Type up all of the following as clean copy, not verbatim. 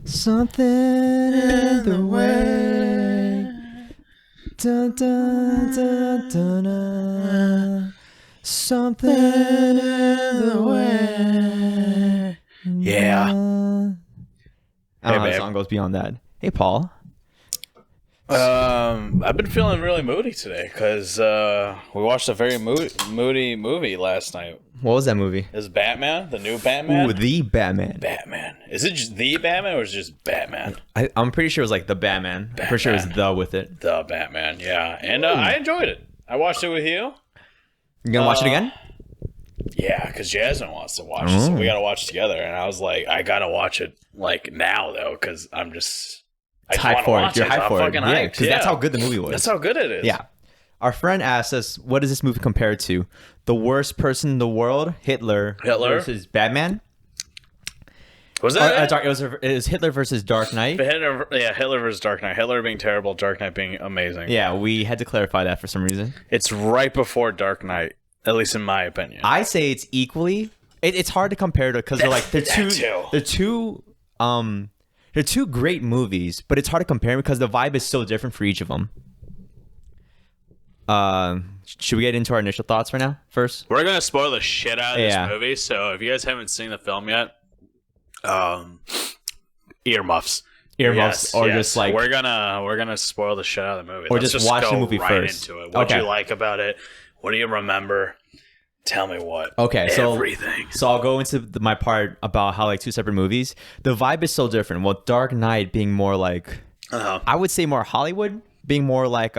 Something in the way. Dun, dun, dun, dun, dun. Something in the way. Yeah. I don't know how the song goes beyond that. Hey, Paul. I've been feeling really moody today because we watched a very moody movie last night. What was that movie? Is Batman, the new Batman? Ooh, the Batman. Batman. Is it just the Batman or is it just Batman? I'm pretty sure it was like the Batman. I'm pretty sure it was the with it. The Batman, yeah. And I enjoyed it. I watched it with you. You gonna watch it again? Yeah, because Jasmine wants to watch it, so we gotta watch it together. And I was like, I gotta watch it like now though, because I'm just hyped for it. You're hyped for it. Yeah, because that's how good the movie was. That's how good it is. Yeah. Our friend asked us, what does this movie compare to? The worst person in the world, Hitler versus Batman. Was that it was Hitler versus Dark Knight. Hitler versus Dark Knight. Hitler being terrible, Dark Knight being amazing. Yeah, we had to clarify that for some reason. It's right before Dark Knight, at least in my opinion. I say it's equally. It's hard to compare to because they're two great movies, but it's hard to compare because the vibe is so different for each of them. Should we get into our initial thoughts right now first? We're gonna spoil the shit out of this movie, so if you guys haven't seen the film yet, earmuffs, just like we're gonna spoil the shit out of the movie. Or just watch the movie first. Into it. What do you like about it? What do you remember? Tell me what. Okay, so everything. So I'll go into my part about how like two separate movies. The vibe is so different. Well, Dark Knight being more like, I would say more Hollywood, being more like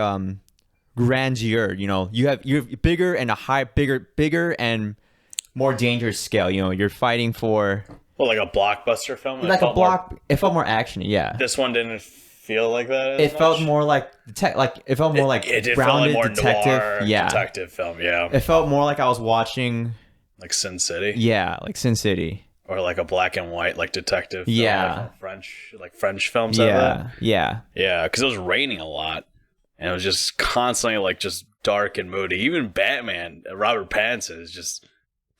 grandeur. You know, you're bigger and bigger and more dangerous scale. You know, you're fighting for like a blockbuster film. It felt more actiony. Yeah. This one didn't feel like that. It felt more like it felt more like it grounded more detective. Noir detective film. Yeah. It felt more like I was watching like Sin City. Yeah, like Sin City. Or like a black and white like detective. Yeah. Film, like French films. Yeah. Yeah. Because it was raining a lot. And it was just constantly like just dark and moody. Even Batman, Robert Pattinson is just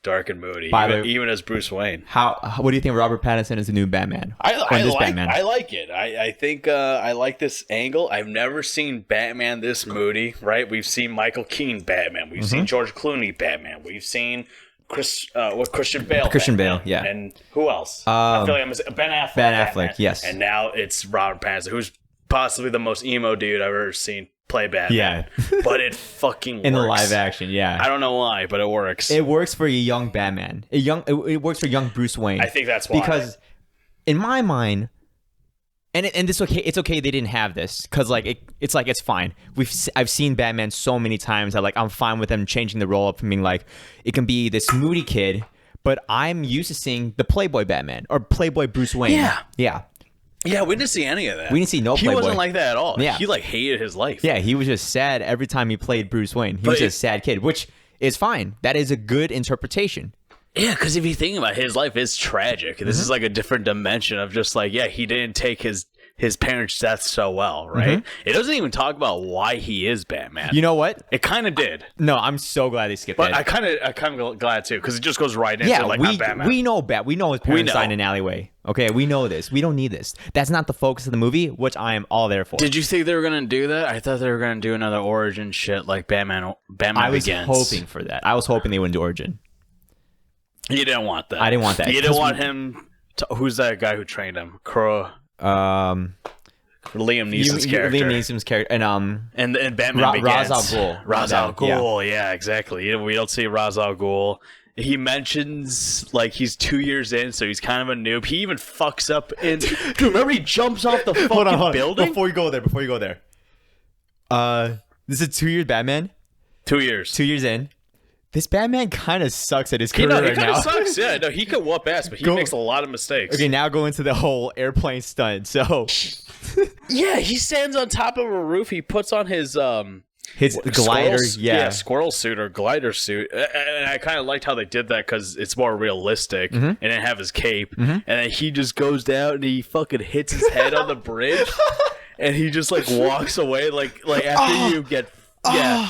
dark and moody. Even as Bruce Wayne. What do you think Robert Pattinson is the new Batman? I like it. I think I like this angle. I've never seen Batman this moody, right? We've seen Michael Keaton Batman. We've seen George Clooney Batman. We've seen Christian Bale. Christian Batman. Bale, yeah. And who else? I feel like Ben Affleck. Ben Affleck, Batman. yes. And now it's Robert Pattinson, who's possibly the most emo dude I've ever seen play Batman. Yeah. But it fucking works. In the live action, yeah. I don't know why, but it works. It works for a young Batman. It works for young Bruce Wayne. I think that's why. Because in my mind, and it's okay they didn't have this because like it's fine. I've seen Batman so many times that like I'm fine with them changing the role up from being like it can be this moody kid, but I'm used to seeing the Playboy Batman or Playboy Bruce Wayne. Yeah. Yeah, we didn't see any of that. We didn't see no Playboy. He wasn't like that at all. Yeah. He like hated his life. Yeah, he was just sad every time he played Bruce Wayne. He was just a sad kid, which is fine. That is a good interpretation. Yeah, because if you think about it, his life is tragic. This is like a different dimension of just like, yeah, he didn't take his parents' death so well, right? It doesn't even talk about why he is Batman. You know what? It kind of did. No, I'm so glad they skipped but it. I kind of glad too, because it just goes right into like I'm Batman. We know his parents died in an alleyway. Okay, we know this. We don't need this. That's not the focus of the movie, which I am all there for. Did you think they were gonna do that? I thought they were gonna do another origin shit like Batman I was Begins. hoping for that. I was hoping they wouldn't do origin. You didn't want that. I didn't want that. You didn't want him. Who's that guy who trained him? Liam Neeson's character. Liam Neeson's character, and Batman Begins. Ra's al Ghul. Ra's al Ghul. Yeah, exactly. We don't see Ra's al Ghul. He mentions like he's 2 years in, so he's kind of a noob. He even fucks up in. Dude, remember he jumps off the fucking building? Before you go there. This is 2 years Batman. 2 years. 2 years in. This Batman kind of sucks at his career right now. He kind of sucks. Yeah, no, he could whoop ass, but he makes a lot of mistakes. Okay, now go into the whole airplane stunt. So, yeah, he stands on top of a roof. He puts on his glider, squirrel suit or glider suit. And I kind of liked how they did that because it's more realistic and didn't have his cape. And then he just goes down and he fucking hits his head on the bridge, and he just like walks away like after you get. Yeah.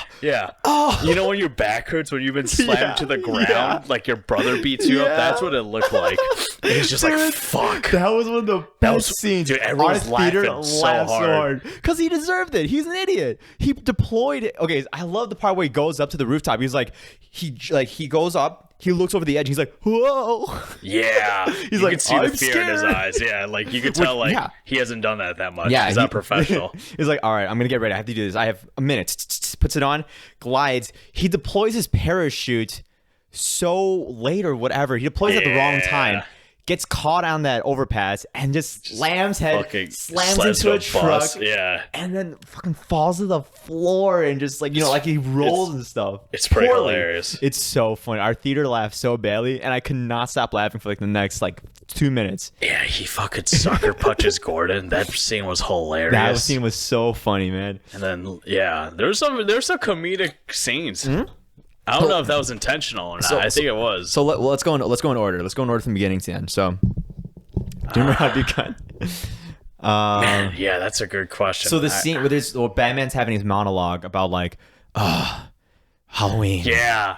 You know when your back hurts when you've been slammed to the ground, like your brother beats you up? That's what it looked like. And he's just like, fuck. That was one of the best scenes. Dude, everyone's laughing so hard. Because he deserved it. He's an idiot. He deployed it. Okay, I love the part where he goes up to the rooftop. He's like, he goes up, he looks over the edge, he's like, whoa. Yeah. He's you like, could see I'm the fear scared. in his eyes. Yeah, like you could tell like he hasn't done that much. Yeah, he's not professional. He's like, all right, I'm gonna get ready. I have to do this. I have a minute. Puts it on, glides. He deploys his parachute so late or whatever. He deploys at the wrong time. Gets caught on that overpass and just slams into a truck. Yeah. And then fucking falls to the floor and just like, like he rolls and stuff. It's pretty hilarious. It's so funny. Our theater laughed so badly and I could not stop laughing for like the next like 2 minutes. Yeah, he fucking sucker punches Gordon. That scene was hilarious. That scene was so funny, man. And then there's some comedic scenes. Mm-hmm. I don't know if that was intentional or not. I think it was. So let's go in order. Let's go in order from beginning to end. So, do you remember how it began? Man, yeah, that's a good question. So the scene where Batman's having his monologue about like, Halloween. Yeah.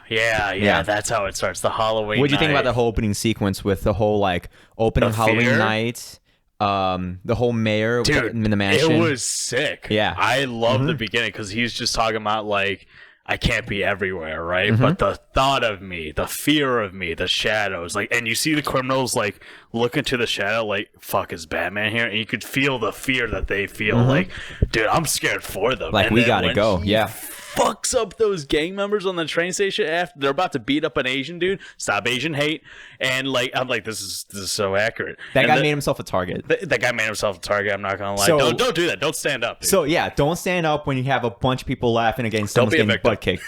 That's how it starts. The Halloween. What do you think about the whole opening sequence with the whole like opening Halloween night? The whole mayor in the mansion. It was sick. Yeah, I love the beginning because he's just talking about like, I can't be everywhere, right? But the thought of me, the fear of me, the shadows, like, and you see the criminals like look into the shadow, like, fuck, is Batman here? And you could feel the fear that they feel, like, dude, I'm scared for them. Like, and we gotta go, fucks up those gang members on the train station after they're about to beat up an Asian dude. Stop Asian hate. And like, I'm like, this is so accurate. That guy made himself a target. That guy made himself a target. I'm not gonna lie. So, don't do that. Don't stand up, dude. So yeah, don't stand up when you have a bunch of people laughing against someone getting butt kicked.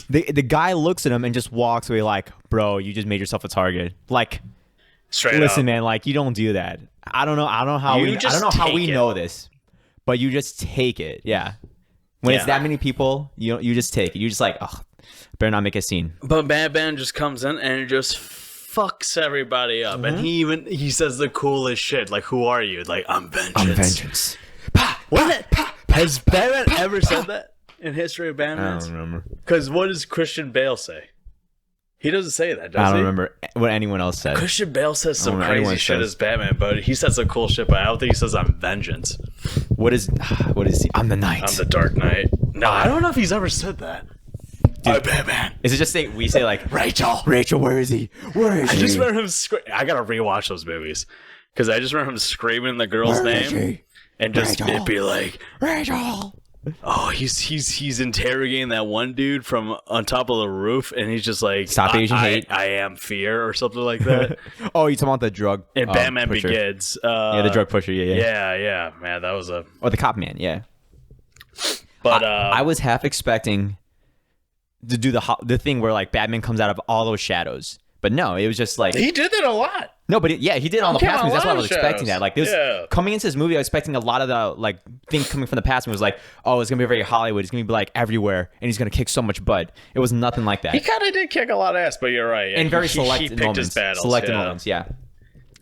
The guy looks at him and just walks away like, bro, you just made yourself a target. Like, straight listen, up. man, like, you don't do that. I don't know how we know this, but you just take it. Yeah. When it's that many people, you just take it. You just like, oh, better not make a scene. But Batman just comes in and just fucks everybody up. And he says the coolest shit. Like, who are you? Like, I'm vengeance. I'm vengeance. Has Batman ever said that in history of Batman? I don't remember. Because what does Christian Bale say? He doesn't say that, does he? I don't remember what anyone else said. Christian Bale says some crazy shit as Batman, but he says some cool shit, but I don't think he says I'm vengeance. What is he? I'm the Knight. I'm the Dark Knight. No, I don't know if he's ever said that. I'm Batman. Is it just we say like, Rachel, where is he? Where is he? I just remember him I gotta rewatch those movies. Because I just remember him screaming the girl's name. And just it'd be like, Rachel. Oh, he's interrogating that one dude from on top of the roof, and he's just like, "Stop Asian hate. I am fear," or something like that. Oh, you talking about the drug? And Batman pusher. Begins. The drug pusher. Yeah. Man, that was the cop man. Yeah. But I was half expecting to do the thing where like Batman comes out of all those shadows, but no, it was just like he did that a lot. No, but he did it on the past movies. That's why I was expecting that. Like this coming into this movie, I was expecting a lot of the like things coming from the past. And it was like, oh, it's gonna be very Hollywood. It's gonna be like everywhere, and he's gonna kick so much butt. It was nothing like that. He kind of did kick a lot of ass, but you're right. In very selected moments. His battles, moments, yeah.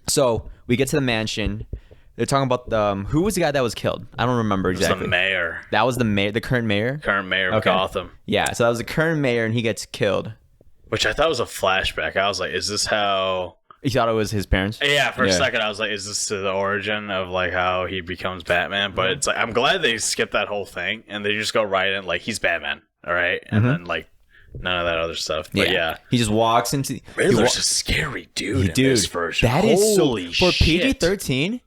So we get to the mansion. They're talking about who was the guy that was killed? I don't remember exactly. It was the mayor. That was the mayor, the current mayor. Current mayor of Gotham. Yeah, so that was the current mayor, and he gets killed. Which I thought was a flashback. I was like, is this how? You thought it was his parents? Yeah, for a second I was like, is this the origin of like how he becomes Batman? But it's like, I'm glad they skipped that whole thing and they just go right in like, he's Batman, all right? And then like none of that other stuff. But yeah. He just walks into... Riddler's a scary dude in this version. That is Holy shit. For PG-13,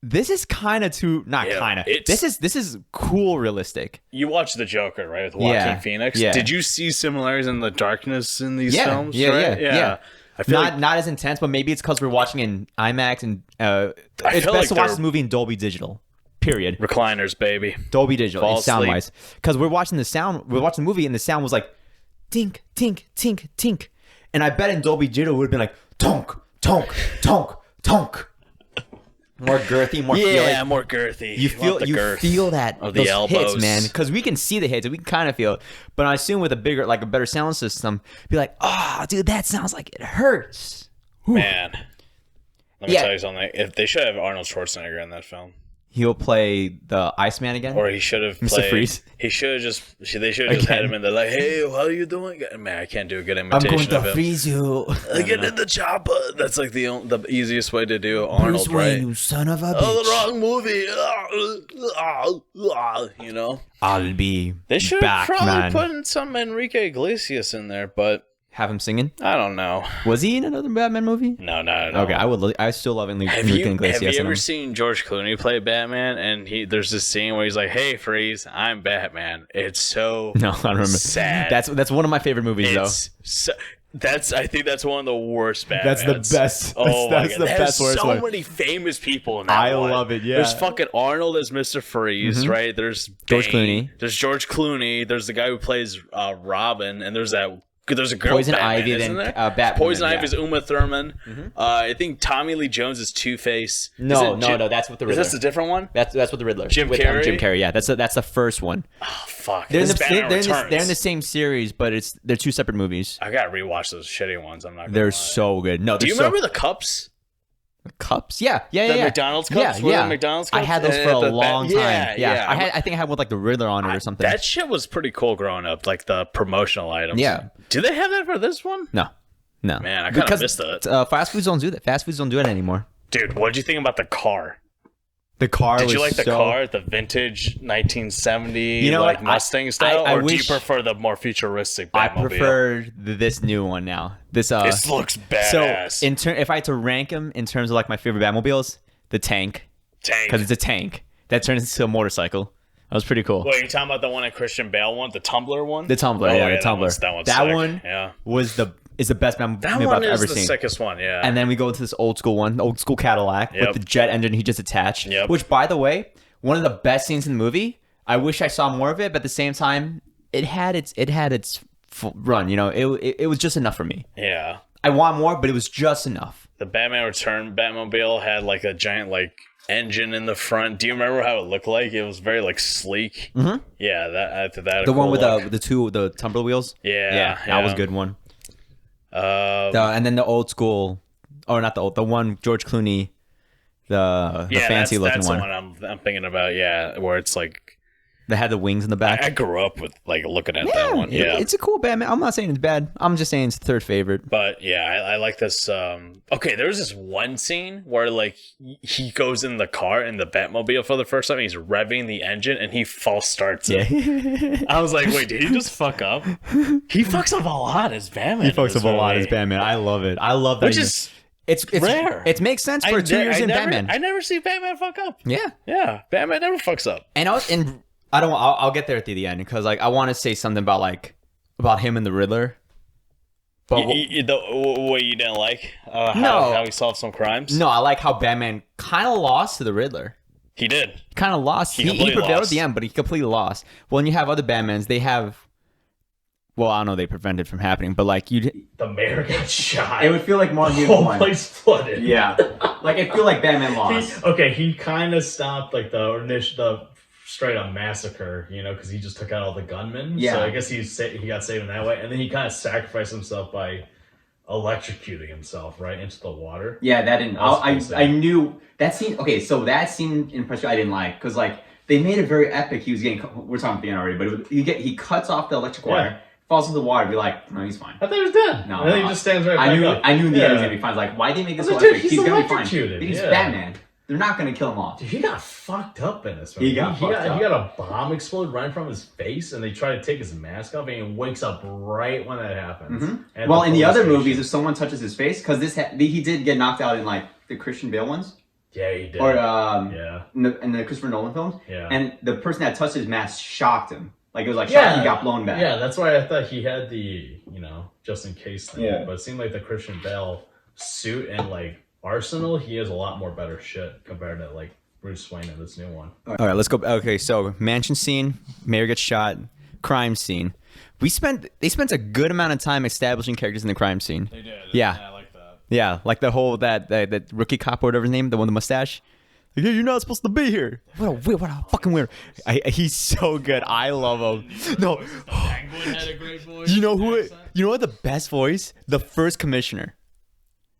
this is kind of too... Not kind of. This is cool realistic. You watch The Joker, right? With Joaquin Phoenix. Yeah. Did you see similarities in the darkness in these films? Yeah. I feel not as intense, but maybe it's because we're watching in IMAX and it's best to watch this movie in Dolby Digital. Period. Recliners, baby. Dolby Digital, sound wise. Because we're watching the movie and the sound was like tink, tink, tink, tink. And I bet in Dolby Digital it would have been like tonk, tonk, tonk, tonk. More girthy, more more girthy. You feel that of the elbows, hits, man. Because we can see the hits, and we can kind of feel it. But I assume with a better sound system, be like, oh, dude, that sounds like it hurts. Man, let me tell you something. If they should have Arnold Schwarzenegger in that film. He'll play the Iceman again. Or he should have Mr. played. Freeze. They should have just had him in there like, hey, how you doing? Man, I can't do a good I'm imitation going of to him. freeze you. Get in the chopper. That's like the easiest way to do Arnold, Bruce Wayne, right? you son of a bitch. Oh, the wrong movie. You know, I'll be they should have back, probably man. put in some Enrique Iglesias in there, but Have him singing. I don't know. Was he in another Batman movie? No. Okay, I still love Enrique Have Iglesias. you in ever him. seen George Clooney play Batman? And there's this scene where he's like, "Hey, Freeze, I'm Batman." It's so No, I don't remember. sad. That's one of my favorite movies, though. I think that's one of the worst Batmans. That's the best. Oh That's my the God. best There's worst so one. many famous people in that I one. love it, yeah. There's fucking Arnold as Mr. Freeze, right? There's George Bane. Clooney. There's George Clooney. There's the guy who plays Robin, and there's a girl Poison Batman, Ivy, isn't then there? Batwoman, Poison yeah. Ivy is Uma Thurman. I think Tommy Lee Jones is Two-Face. No, that's what the Riddler. Is this a different one? That's what the Riddler. Jim with, Carrey? Jim Carrey, yeah. That's the first one. Oh, fuck. They're in This is Batman Returns. they're in the same series, but they're two separate movies. I gotta rewatch those shitty ones. I'm not gonna They're lie. so good. No, Do you remember the cups? cups? Yeah. The McDonald's cups? Yeah, Were yeah. the McDonald's I cups? had those for a The long time. Yeah. I think I had one with like the Riddler on it or something. That shit was pretty cool growing up, like the promotional items. Yeah. Do they have that for this one? No. Man, I kinda missed that. Fast foods don't do that. Fast foods don't do it anymore. Dude, what did you think about the car? The car. Did you was like the so- car, the vintage 1970 You know like what? Mustang style, I or do you wish- prefer the more futuristic I Batmobile? prefer this new one now. This looks badass. So if I had to rank them in terms of like my favorite Batmobiles, the tank, Tank. because it's a tank that turns into a motorcycle. That was pretty cool. Wait, you talking about the one that Christian Bale one, the Tumbler one? The Tumbler, Oh, yeah, the that Tumbler. one's that sick. one Yeah. is the best Batmobile That I've one is ever the seen. sickest one, yeah. And then we go into this old school one, the old school Cadillac Yep. with the jet engine he just attached. Yep. Which, by the way, one of the best scenes in the movie. I wish I saw more of it, but at the same time, it had its full run. You know, it was just enough for me. Yeah. I want more, but it was just enough. The Batman Return Batmobile had like a giant like engine in the front. Do you remember how it looked like? It was very like sleek. Mm-hmm. Yeah, that The one cool with look. the Tumbler wheels. Yeah, that was a good one. Uh, And then the old school, or not the one George Clooney, the fancy looking that's one. the one I'm thinking about. Yeah, where it's like That had the wings in the back. I grew up with like looking at that one. Yeah, It's a cool Batman. I'm not saying it's bad. I'm just saying it's third favorite. but yeah, I like this. Okay, there was this one scene where like he goes in the car in the Batmobile for the first time. He's revving the engine and he false starts it. Yeah. I was like, wait, did he just fuck up? He fucks up a lot as Batman. He fucks in up this a lot movie. as Batman. I love it. I love that. Which is it's rare. It makes sense for 2 years in Batman. I never see Batman fuck up. Yeah. Yeah, Batman never fucks up. And I'll get there at the end because like I want to say something about him and the Riddler. But What you didn't like? No. How he solved some crimes? no, I like how Batman kind of lost to the Riddler. He did. Kind of lost. He completely prevailed at lost. the end, but he completely lost. When you have other Batmans, they have. Well, I don't know. They prevent it from happening, but like you, The mayor gets shot. it would feel like more The than whole one. place flooded. Yeah, like it feel like Batman lost. He kind of stopped like the straight up massacre, you know, because he just took out all the gunmen. Yeah. So I guess he got saved in that way, and then he kind of sacrificed himself by electrocuting himself right into the water. Yeah, that didn't. That's I knew that scene. Okay, so that scene in particular I didn't like because like they made it very epic. He was getting. We're talking about the end already, but he cuts off the electric wire, falls into the water. Be like, no, he's fine. I thought he was dead. No, and then no, he just stands right back up. I knew in the Yeah. end he was gonna be fine. Like, why they make this so I was like, epic? dude, he's gonna be fine. electrocuted, But he's yeah. Batman. They're not gonna kill him off. Dude, he got fucked up in this movie. He got a bomb explode right from his face, and they try to take his mask off, and he wakes up right when that happens. At Well, in the other police movies, station. if someone touches his face, because he did get knocked out in like the Christian Bale ones, Yeah, he did. or yeah. in the Christopher Nolan films, Yeah. and the person that touched his mask shocked him. Like it was like shocked he got blown back. Yeah, that's why I thought he had the, just in case thing. Yeah. But it seemed like the Christian Bale suit and like arsenal, he has a lot more better shit compared to like Bruce Wayne in this new one. All right, let's go. Okay, so mansion scene, mayor gets shot, crime scene. They spent a good amount of time establishing characters in the crime scene. They did. Yeah. I like that. Yeah, like the whole that rookie cop or whatever his name, the one with the mustache. Like, yeah, you're not supposed to be here. What a fucking weird. He's so good. I love him. No, Penguin had a great voice. you know what the best voice? The first commissioner.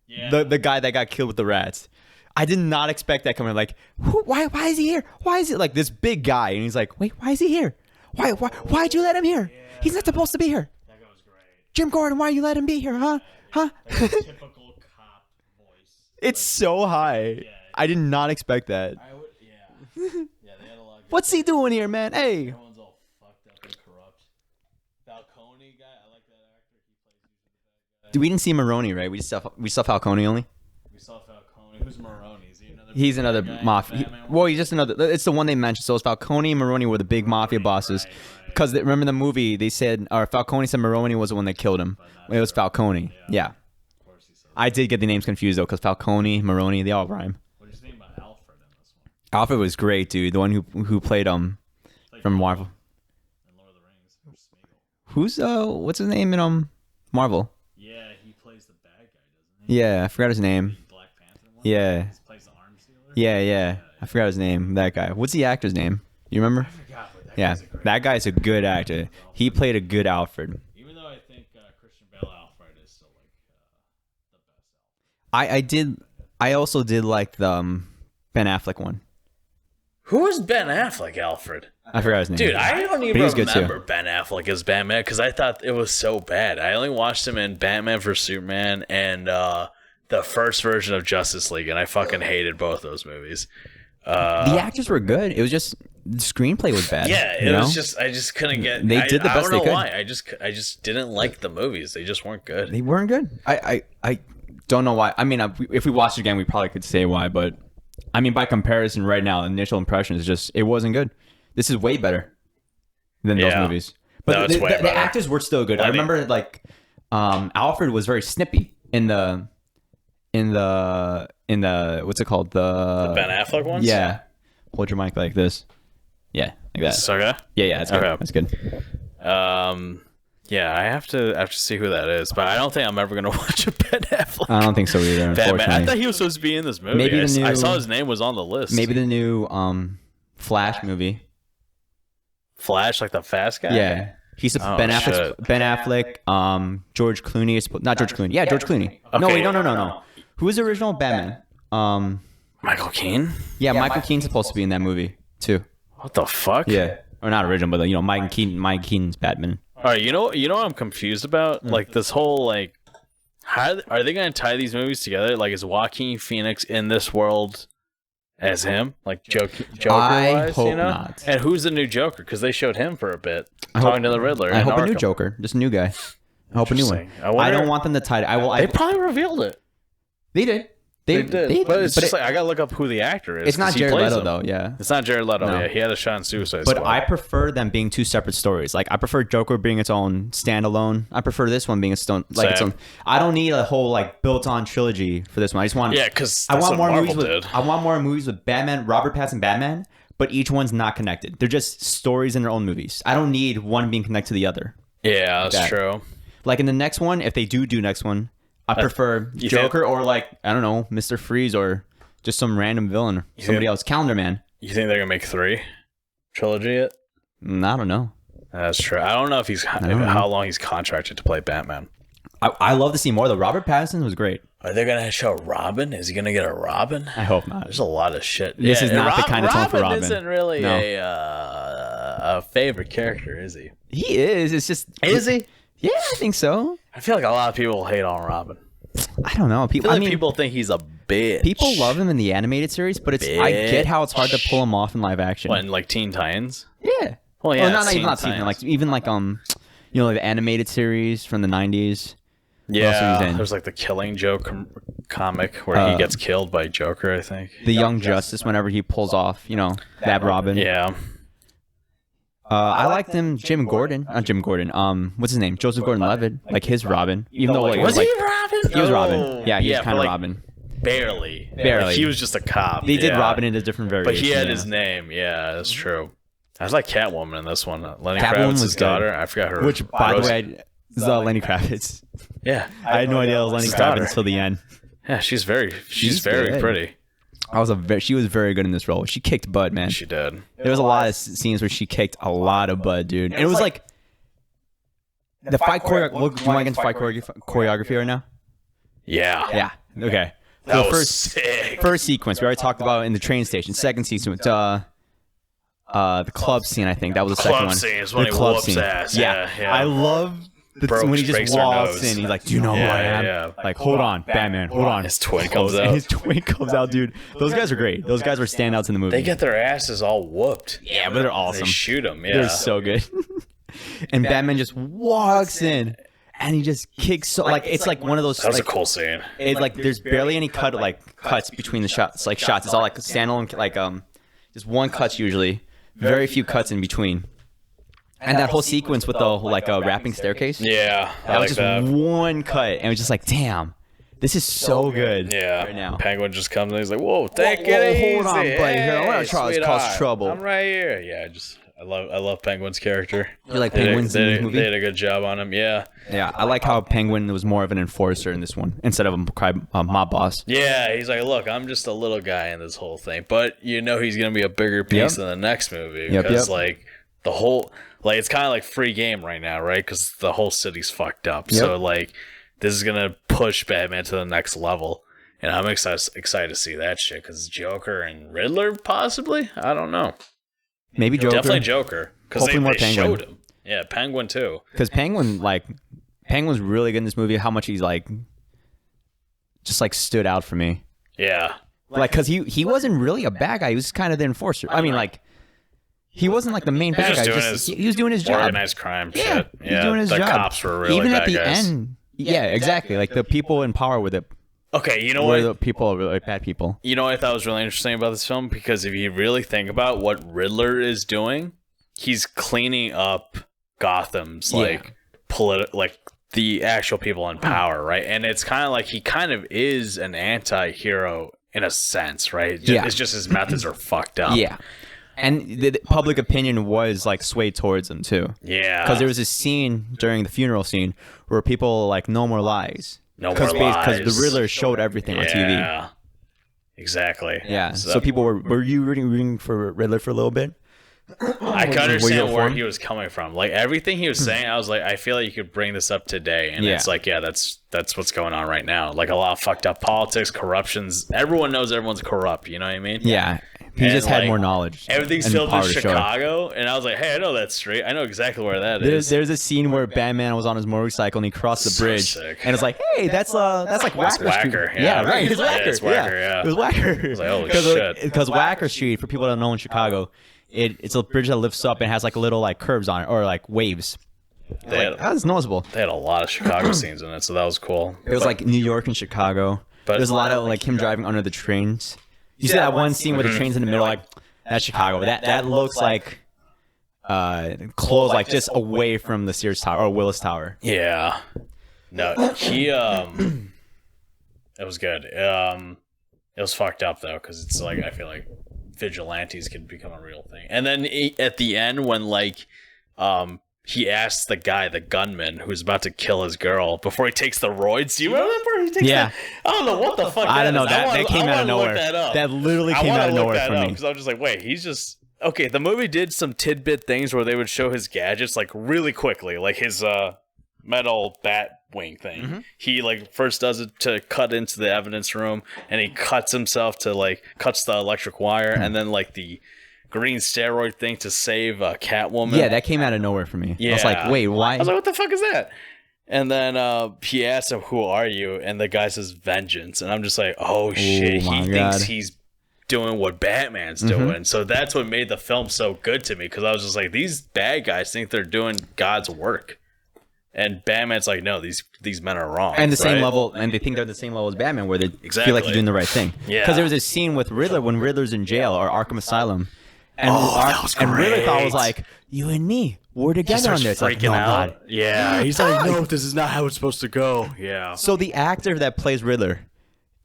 Yeah. The guy that got killed with the rats. I did not expect that coming. Like, why is he here? Why is it like this big guy? And he's like, wait, why is he here? Why'd you let him here? He's not supposed to be here. That guy was great. Jim Gordon, why you let him be here, huh? Like a typical cop voice. It's so high. Yeah. I did not expect that. Yeah, they had a lot of good What's he doing here, man? Hey. Everyone's all fucked up and corrupt. Falcone guy, I like that actor. He plays usually the bad guy. Dude, we didn't see Maroni, right? We saw Falcone only. We saw Falcone. Who's Maroni? Is he another? He's bad another guy? mafia. Batman Well, he's just another. It's the one they mentioned. So it's Falcone and Maroni were the big mafia bosses. Right. Because remember the movie, they said, or Falcone said Maroni was the one that killed him. It was Falcone. Yeah. Of course he said. I did get the names confused though, because Falcone, Maroni, they all rhyme. What do you think about Alfred in this one? Alfred was great, dude. The one who played Like from Marvel. in Lord of the Rings, or Smeagol. Who's what's his name in Marvel? Yeah, he plays the bad guy, doesn't he? Yeah, I forgot his name. The Black Panther one. Yeah. He plays the arms dealer. Yeah. I forgot his name. That guy. What's the actor's name? You remember? I forgot, but that Yeah, guy's a great that guy's a good actor. He played a good Alfred. Even though I think Christian Bale Alfred is still like the best Alfred. I also did like the Ben Affleck one. Who is Ben Affleck, Alfred? I forgot his name. Dude, I don't But even he was good, too. remember Ben Affleck as Batman because I thought it was so bad. I only watched him in Batman vs Superman and the first version of Justice League, and I fucking hated both those movies. The actors were good. It was just the screenplay was bad. Yeah, it you know? was just I just couldn't get. They did the best I don't they know could. why. I just didn't like the movies. They just weren't good. They weren't good. I don't know why. I mean, if we watched it again, we probably could say why. But I mean, by comparison, right now, initial impression is just it wasn't good. This is way better than those Yeah. movies. But No, it's way the better. actors were still good. I remember like Alfred was very snippy in the what's it called the Ben Affleck ones. yeah. Hold your mic like this. Yeah, like that. So, okay. Yeah, that's good. Okay. That's good. Yeah, I have to see who that is, but I don't think I'm ever gonna watch a Ben Affleck. I don't think so either. Batman. Unfortunately, I thought he was supposed to be in this movie. Maybe the I new- saw his name was on the list. maybe the new Flash movie. Flash, like the fast guy. Yeah, he's Oh, Ben Affleck. shit. Ben Affleck. George Clooney is not George Clooney. Yeah, George Clooney. No, Okay. wait, no. Who is the original Batman? Michael Keaton. Yeah, Michael Keaton's supposed to be in that movie too. What the fuck? Yeah, or not original, but Mike Keaton's Batman. All right, you know what I'm confused about? Like this whole like, how are they gonna tie these movies together? Like, is Joaquin Phoenix in this world as him, like Joker I wise? hope You know? not. And who's the new Joker? Because they showed him for a bit I talking hope- to the Riddler. I in hope a new Arkham. Joker, just a new guy. I hope a new one. Interesting. I I wonder- don't want them to tie it. They probably revealed it. They did. They did, but it's just it- like I gotta look up who the actor is. it's not 'cause he Jared plays Leto him. though. Yeah. It's not Jared Leto. No. Yeah, he had a shot in Suicide But Squad. I prefer them being two separate stories. Like I prefer Joker being its own standalone. I prefer this one being its own its Same. own. I don't need a whole like built-on trilogy for this one. I just want because I want more Marvel movies did. with I want more movies with Batman, Robert Pattinson Batman, but each one's not connected. They're just stories in their own movies. I don't need one being connected to the other. Yeah, that's that. true. Like in the next one, if they do next one, I prefer you Joker or like I don't know, Mr. Freeze or just some random villain or somebody else. Calendar Man. You think they're gonna make 3 trilogy yet? I don't know. That's true. I don't know if how long he's contracted to play Batman. I love to see more though. Robert Pattinson was great. Are they gonna show Robin? Is he gonna get a Robin? I hope not. There's a lot of shit. This is not the kind of tone for Robin. Isn't really No. a favorite character, is he? He is. It's just. Is he? Yeah, I think so. I feel like a lot of people hate on Robin. I don't know. I People. feel I like mean, people think he's a bitch. people love him in the animated series, but it's. I get how it's hard to pull him off in live action. When like Teen Titans. Yeah. Well, yeah, Oh, not Teen even not Teen, Titans. like even like like the animated series from the 90s. Yeah, he's in? there's like the Killing Joke comic where he gets killed by Joker, I think. The Young Justice, whenever he pulls off, that Robin. Yeah. I liked him, Jim Gordon. Not Jim Gordon. What's his name? Joseph Gordon-Levitt. Like his Robin. Even though like Was like, he Robin? he was Robin. Oh, Yeah, he was but, kind of like, Robin. Barely. Barely. Like, he was just a cop. They did yeah. Robin into different But variations. he had yeah. his name. Yeah, that's true. I was like Catwoman in this one. Lenny Catwoman Kravitz's was good. daughter. I forgot her. Which, by Rose- the way, is Lenny Kravitz. yeah, I had no idea it was Lenny His daughter. Kravitz until the end. yeah, she's very She's very good. pretty. She was very good in this role. She kicked butt, man. She did. There was a lot of scenes where she kicked a lot of butt, dude. And it was like the fight choreography. Do you want to get into fight choreography right now? Yeah. Yeah. Okay. That was sick. First sequence we already talked about in the train station. Second sequence, the club scene. I think that was the second one. Club scene is when The he club whoops scene. ass. Yeah, Yeah. I love when he just breaks their walks nose. in. He's like, "Do you know who I am?" Yeah. Like, hold on, Batman, hold on. His twin comes out. And his twin comes out, dude. Those guys are great. Those guys were standouts in the movie. They get their asses all whooped. Yeah, but they're awesome. They shoot him. Yeah. They're so good. And Batman just walks in, and he just kicks. So like it's like one of those. That was like, a cool scene. It's like there's barely any cuts between the shots. Like shots, it's all like standalone. Like just one cuts usually. Very few cuts in between. And that whole sequence with the like rapping staircase. Yeah, That was just one cut, and it was just like, damn, this is so good. Yeah. Right now. Penguin just comes in. He's like, "Whoa, take Whoa, it easy. hold on, buddy. Here, I wanna try to cause sweetheart. trouble." I'm right here. Yeah, I love Penguin's character. You like Penguins in this movie? They did a good job on him. Yeah. Yeah, I like how Penguin was more of an enforcer in this one instead of a mob boss. Yeah, he's like, "Look, I'm just a little guy in this whole thing, but you know he's gonna be a bigger piece in the next movie because like the whole it's kind of like free game right now, right? Because the whole city's fucked up. So like this is gonna push Batman to the next level, and I'm excited to see that shit because Joker and Riddler possibly. I don't know. Maybe Joker. Definitely Joker because Hopefully more they Penguin. showed him. Yeah, Penguin too. Because Penguin's really good in this movie. How much he's like, just like stood out for me. Yeah. Like, cause he wasn't really a bad guy. He was kind of the enforcer. I mean, like, he wasn't like the main bad guy. He was doing his job. Organized crime shit. Yeah, he was doing his the job. cops were really even bad at the guys. end. Yeah, exactly. Like the people in power were the Okay, you know were what? the people were like bad people. You know what I thought was really interesting about this film? Because if you really think about what Riddler is doing, he's cleaning up Gotham's like the actual people in power, right? And it's kind of like he kind of is an anti-hero in a sense, right? It's just his methods are fucked up. Yeah. And the public opinion was like swayed towards him too. Yeah. Because there was a scene during the funeral scene where people were like, "No more lies." No more lies. Because the Riddler showed everything on TV. Yeah. Exactly. Yeah. So people were you rooting for Riddler for a little bit? I can understand where he was coming from. Like everything he was saying, I was like, I feel like you could bring this up today, and it's like, yeah, that's what's going on right now. Like a lot of fucked up politics, corruptions. Everyone knows everyone's corrupt. You know what I mean? Yeah. He just had more knowledge. Everything's filmed in Chicago, and I was like, hey, I know that street. I know exactly where that is. There's a scene where Batman was on his motorcycle and he crossed the bridge, and it's like, hey, that's like Wacker Street. Yeah, right. It's Wacker. Yeah, it's Wacker. Yeah. It was Wacker. I was like, holy shit. Because Wacker Street, for people that don't know in Chicago, it's a bridge that lifts up and has like a little like curves on it or like waves. That's noticeable. They had a lot of Chicago scenes in it, so that was cool. It was like New York and Chicago. But there's a lot of like him driving under the trains. You see that one scene where the train's in the middle, like that's Chicago. That looks like close, like just away from the Sears Tower or Willis Tower. Yeah. No, he it was good. It was fucked up though, because it's like I feel like vigilantes could become a real thing. And then at the end, when like he asks the guy, the gunman, who's about to kill his girl before he takes the roids. Do you remember that part? He takes that? I don't know what the fuck. I don't know. That came out of nowhere. That literally came out of nowhere for me. Because I was just like, wait, he's just okay. The movie did some tidbit things where they would show his gadgets like really quickly, like his metal bat wing thing. Mm-hmm. He like first does it to cut into the evidence room, and he cuts himself to like cuts the electric wire, and then like the green steroid thing to save Catwoman. Yeah, that came out of nowhere for me. Yeah. I was like, wait, why? I was like, what the fuck is that? And then he asks him, who are you? And the guy says, vengeance. And I'm just like, oh shit, he thinks he's doing what Batman's doing. So that's what made the film so good to me, because I was just like, these bad guys think they're doing God's work. And Batman's like, no, these men are wrong. And the same level, and they think they're the same level as Batman, where they feel like they're doing the right thing. Yeah. Because there was a scene with Riddler when Riddler's in jail or Arkham Asylum. And, that was great. And Riddler thought was like, you and me, we're together on this. Freaking out. Yeah. He's like, no, this is not how it's supposed to go. Yeah. So the actor that plays Riddler,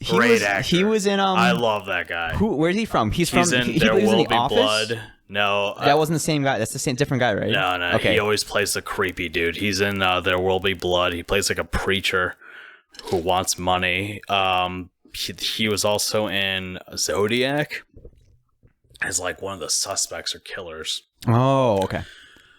Great actor. He was in I love that guy. Where's he from? He's from in There Will Be Office? Blood. No, that wasn't the same guy. That's the same different guy, right? No. Okay. He always plays the creepy dude. He's in There Will Be Blood. He plays like a preacher who wants money. He was also in Zodiac as like one of the suspects or killers. Oh, okay.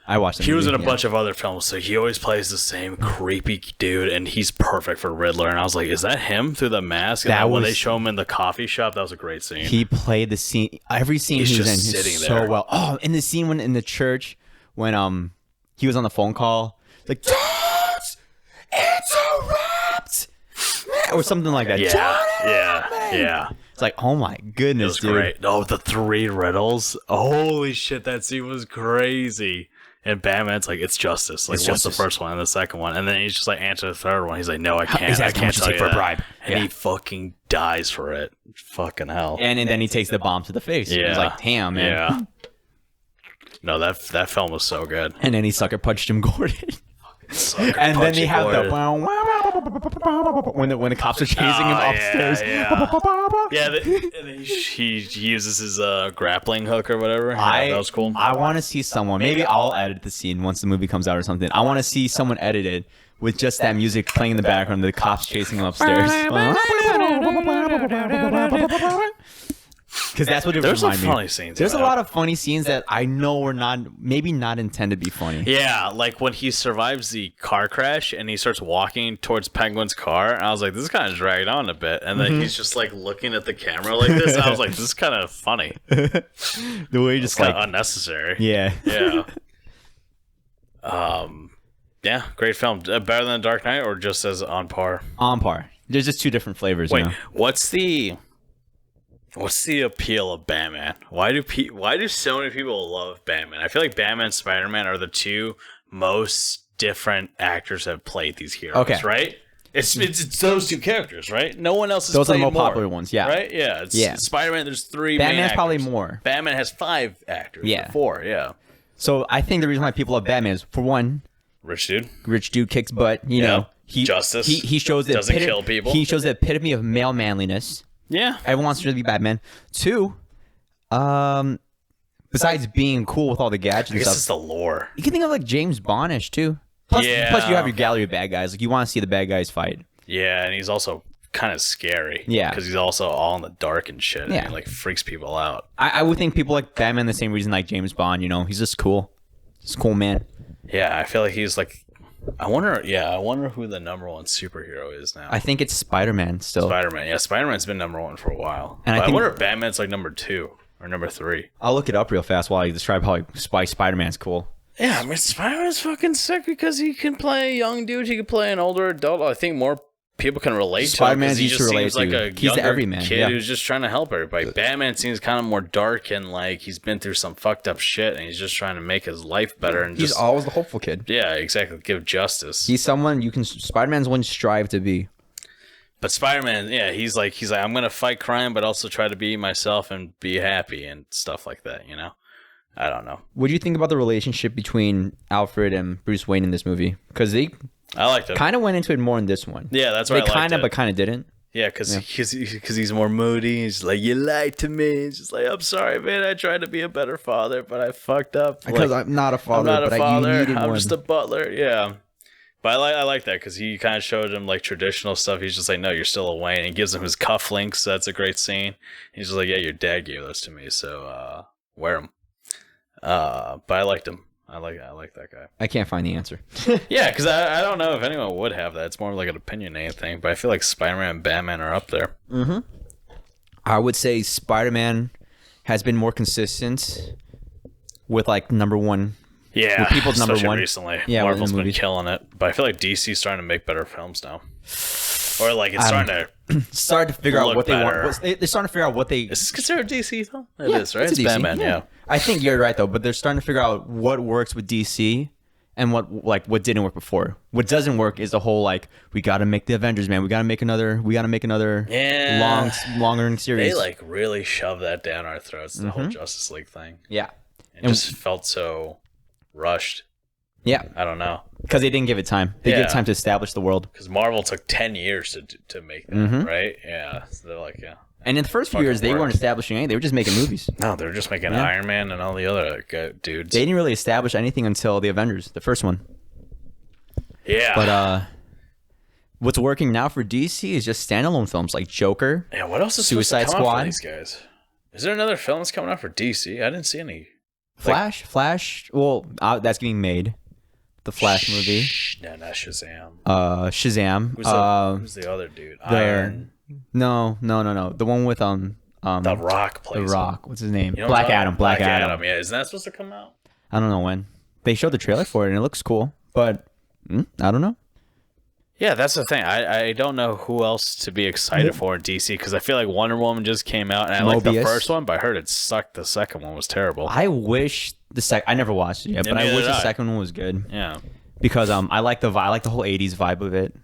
I watched. He was in a bunch of other films, so he always plays the same creepy dude, and he's perfect for Riddler. And I was like, is that him through the mask? And then when they show him in the coffee shop, that was a great scene. He played the scene. Every scene he was in, he's so well. Oh, in the scene in the church when he was on the phone call, like don't interrupt, or something like that. Yeah. It's like, oh my goodness, dude. Great. Oh, the 3 riddles. Holy shit, that scene was crazy. And Batman's like, it's justice. Like, what's the first one and the second one? And then he's just like, answer the third one. He's like, no, I can't. I can't tell you for a bribe. And he fucking dies for it. Fucking hell. And then he takes the bomb to the face. Yeah. He's like, damn, man. Yeah. No, that film was so good. And then he sucker punched Jim Gordon. And then they have the when the cops are chasing him upstairs. He uses his grappling hook or whatever. That was cool. I want to see someone. Maybe I'll edit the scene once the movie comes out or something. I want to see someone edit it with just that music playing in the background. The cops chasing him upstairs. Because that's what it There's some remind me. funny scenes. There's a lot of funny scenes that I know were maybe not intended to be funny. Yeah, like when he survives the car crash and he starts walking towards Penguin's car, and I was like, this is kind of dragged on a bit. And then he's just like looking at the camera like this. I was like, this is kind of funny. The way he just like unnecessary. Yeah. Yeah. Yeah, great film. Better than Dark Knight or just as on par? On par. There's just two different flavors. Wait, what's the appeal of Batman? Why do so many people love Batman? I feel like Batman and Spider-Man are the two most different actors that have played these heroes, right? It's those two characters, right? No one else has those played are the more more, popular ones, yeah. Right? Yeah. Spider-Man, there's 3 main Batman's actors. probably more. Batman has 5 actors. Yeah. Or 4, yeah. So I think the reason why people love Batman is, for one, Rich dude kicks butt, you know. Justice. He shows the doesn't kill people. He shows the epitome of male manliness. Yeah. Everyone wants to be Batman. 2, besides being cool with all the gadgets and I guess stuff, it's the lore. you can think of like James Bondish too. Plus you have your gallery of bad guys. Like you want to see the bad guys fight. Yeah, and he's also kind of scary. Yeah. Because he's also all in the dark and shit. Yeah. And he like freaks people out. I would think people like Batman the same reason like James Bond, you know. He's just cool. He's a cool man. Yeah, I feel like he's like I wonder who the number 1 superhero is now. I think it's Spider-Man still. Spider-Man. Yeah, Spider-Man's been number 1 for a while. And I wonder if Batman's like number 2 or number 3. I'll look it up real fast while I describe how Spider-Man's cool. Yeah, I mean Spider-Man's fucking sick because he can play a young dude, he can play an older adult. I think more people can relate Spider-Man's to him because he just seems like a he's the younger everyman, kid who's just trying to help everybody. Batman seems kind of more dark and like he's been through some fucked up shit and he's just trying to make his life better. And he's always the hopeful kid. Yeah, exactly. Give justice. He's someone Spider-Man's one strive to be. But Spider-Man, yeah, he's like I'm gonna fight crime, but also try to be myself and be happy and stuff like that. You know, I don't know. What do you think about the relationship between Alfred and Bruce Wayne in this movie? Because they I liked it. Kind of went into it more in this one. Yeah, that's why they kind of, but kind of didn't. Yeah, because he's more moody. He's like, you lied to me. He's just like, I'm sorry, man. I tried to be a better father, but I fucked up. Because I'm not a father. I'm just a butler. Yeah. But I like that because he kind of showed him like traditional stuff. He's just like, no, you're still a Wayne. And he gives him his cufflinks. That's a great scene. He's just like, yeah, your dad gave those to me, so wear them. But I liked him. I like that guy. I can't find the answer. Yeah, because I don't know if anyone would have that. It's more like an opinionated thing. But I feel like Spider-Man and Batman are up there. Mm-hmm. I would say Spider-Man has been more consistent with like number 1. Yeah, with people's number 1 recently. Yeah, Marvel's been killing it, but I feel like DC's starting to make better films now, or like it's starting to figure out what they want. They're starting to figure out what they. Is this considered DC though? It is, right? It's Batman. Yeah. I think you're right though, but they're starting to figure out what works with DC and what didn't work before. What doesn't work is the whole like we got to make the Avengers, man. We got to make another long-running series. They like really shove that down our throats. The whole Justice League thing. Yeah, it just felt so rushed. Yeah, I don't know because they didn't give it time. They gave time to establish the world. Because Marvel took 10 years to make that, right? Yeah, so they're like And in the first few years, they weren't establishing anything. They were just making movies. No, they were just making Iron Man and all the other dudes. They didn't really establish anything until the Avengers, the first one. Yeah. But what's working now for DC is just standalone films like Joker. Yeah, what else is Suicide supposed to come Squad? out for these guys? Is there another film that's coming out for DC? I didn't see any Flash. Well, that's getting made. The Flash movie. No, not Shazam. Shazam. Who's the other dude? the- Iron. No. The one with The Rock The plays. Rock. What's his name? You know what I'm Black talking Adam. about? Black Adam. Yeah, isn't that supposed to come out? I don't know when. They showed the trailer for it and it looks cool, but I don't know. Yeah, that's the thing. I don't know who else to be excited for in DC because I feel like Wonder Woman just came out and I like the Mobius. first one, but I heard it sucked. The second one was terrible. I wish I never watched it yet, Yeah, but I neither wish did the I. second one was good Yeah. because I like the whole 80s vibe of it.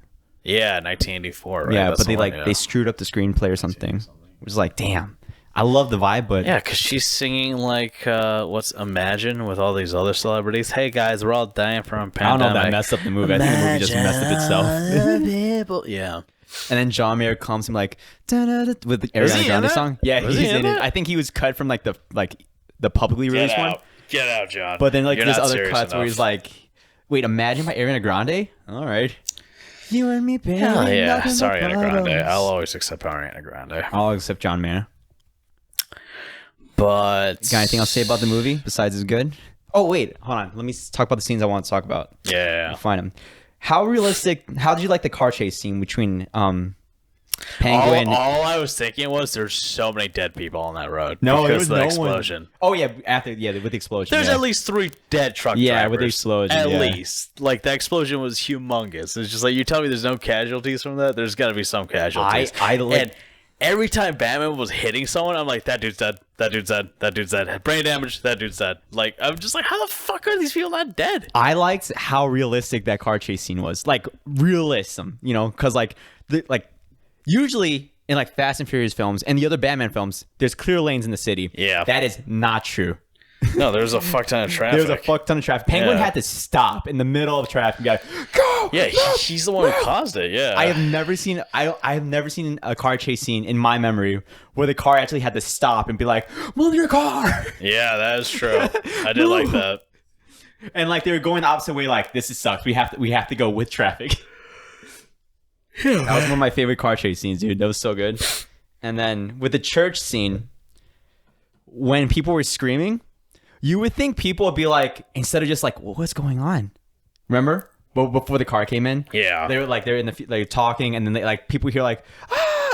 Yeah, 1984, right? Yeah, That's but they the one, they screwed up the screenplay or something. It was like, damn. I love the vibe, but Yeah, because she's singing like what's Imagine with all these other celebrities. Hey guys, we're all dying from a I don't pandemic. know if that messed up the movie. I think the movie just messed up itself. People. Yeah. And then John Mayer comes him like "Da-da-da," with the Was he Ariana in Grande that? song. Yeah, Was he he's in in it. that? I think he was cut from like the publicly Get released one. out. Get out, John. But then like You're there's not other serious cuts where enough. he's like, "Wait, Imagine by Ariana Grande." All right. You and me, baby. Hell yeah. knocking Sorry, the Ariana Grande. bottles. I'll always accept Ariana Grande. I'll accept John Mayer. But Got anything else to say about the movie besides it's good? Oh wait, hold on. Let me talk about the scenes I want to talk about. Yeah. Find them. How realistic? How did you like the car chase scene between Penguin? All I was thinking was there's so many dead people on that road. No, there because was of the no explosion. One. Oh yeah, with the explosion. There's yeah. at least 3 dead truck Yeah, drivers. with the explosion, At yeah. least. Like, the explosion was humongous. It's just like, you tell me there's no casualties from that? There's got to be some casualties. I like- And every time Batman was hitting someone, I'm like, that dude's dead. That dude's dead. That dude's dead. Brain damage. That dude's dead. Like, I'm just like, how the fuck are these people not dead? I liked how realistic that car chase scene was. Like realism, you know, because usually in like Fast and Furious films and the other Batman films, there's clear lanes in the city. Yeah. That is not true. No, there's a fuck ton of traffic. There was a fuck ton of traffic. Penguin Yeah. had to stop in the middle of traffic and be like, go! Yeah, look, he's the one who caused it. Yeah. I have never seen a car chase scene in my memory where the car actually had to stop and be like, move your car. Yeah, that is true. I did like that. And like they were going the opposite way, like this sucks. We have to go with traffic. That was one of my favorite car chase scenes, dude. That was so good. And then with the church scene, when people were screaming, you would think people would be like, instead of just like, well, what's going on? Remember? Before the car came in, Yeah. they're in the like talking, and then they like people hear like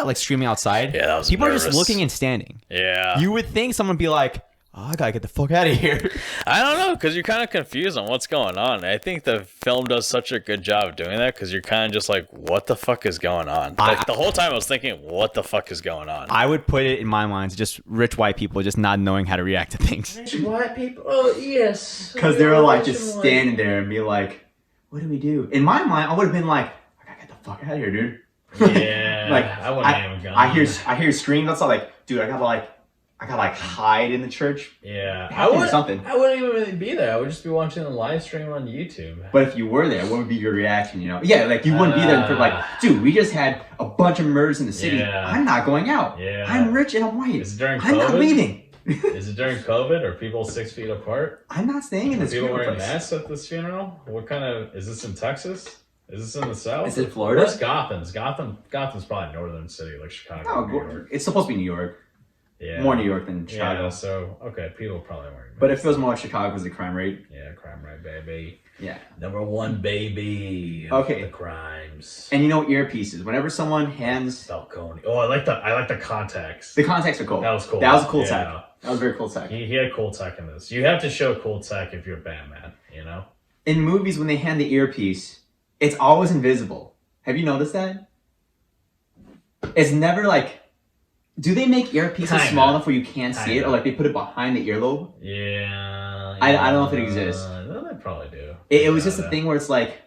like screaming outside. Yeah, that was people are nervous. just looking and standing. Yeah. You would think someone would be like, oh, I gotta get the fuck out of here. I don't know, because you're kind of confused on what's going on. I think the film does such a good job of doing that, because you're kind of just like, what the fuck is going on? Like, the whole time I was thinking, what the fuck is going on? I would put it in my mind to just rich white people just not knowing how to react to things. White people. Oh yes. Because they were like just standing there and be like, what do we do? In my mind, I would have been like, I gotta get the fuck out of here, dude. Yeah. Like I wouldn't have gone. I hear screams. That's all like, dude, I gotta hide in the church. Yeah. Have to do something. I wouldn't even really be there. I would just be watching the live stream on YouTube. But if you were there, what would be your reaction? You know? Yeah, like you wouldn't be there for like, dude, we just had a bunch of murders in the city. Yeah. I'm not going out. Yeah. I'm rich and I'm white. Is it during I'm not COVID? leaving. Is it during COVID? Are people 6 feet apart? I'm not staying in Are this people funeral wearing place. masks at this funeral? What kind of is this in Texas? Is this in the South? Is it Florida? Where's Gotham? Gotham's probably a northern city like Chicago. New No, York. it's supposed to be New York. Yeah. More New York than Chicago. Yeah, so okay, people probably wearing masks. But it feels more like Chicago because of the crime rate. Yeah, crime rate, baby. Yeah. Number one, baby. Okay. The crimes. And you know earpieces. Whenever someone hands Falcone. Oh, I like the contacts. the contacts are cool. That was cool. That was a cool Yeah. tech. That was very cool tech. He had cool tech in this. You have to show cool tech if you're Batman, you know? In movies, when they hand the earpiece, it's always invisible. Have you noticed that? It's never like. Do they make earpieces Kinda. small enough where you can't see it, Kinda. or like they put it behind the earlobe? Yeah. I don't know if it exists. No, they probably do. It was just a Yeah. thing where it's like,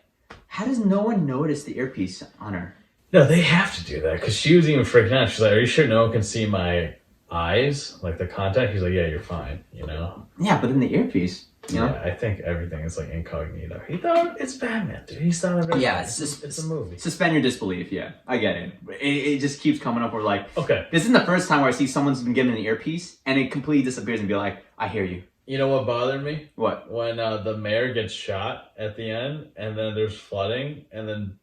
how does no one notice the earpiece on her? No, they have to do that because she was even freaking out. She's like, "Are you sure no one can see my eyes, like the contact?" He's like, "Yeah, you're fine." You know. Yeah, but then the earpiece, you know? Yeah, I think everything is like incognito. He thought it's Batman, dude. He's not everything. Yeah, it's a movie. Suspend your disbelief. Yeah, I get it. It just keeps coming up. Where like, Okay. this isn't the first time where I see someone's been given an earpiece and it completely disappears and be like, I hear you. You know what bothered me? What? When the mayor gets shot at the end, and then there's flooding, and then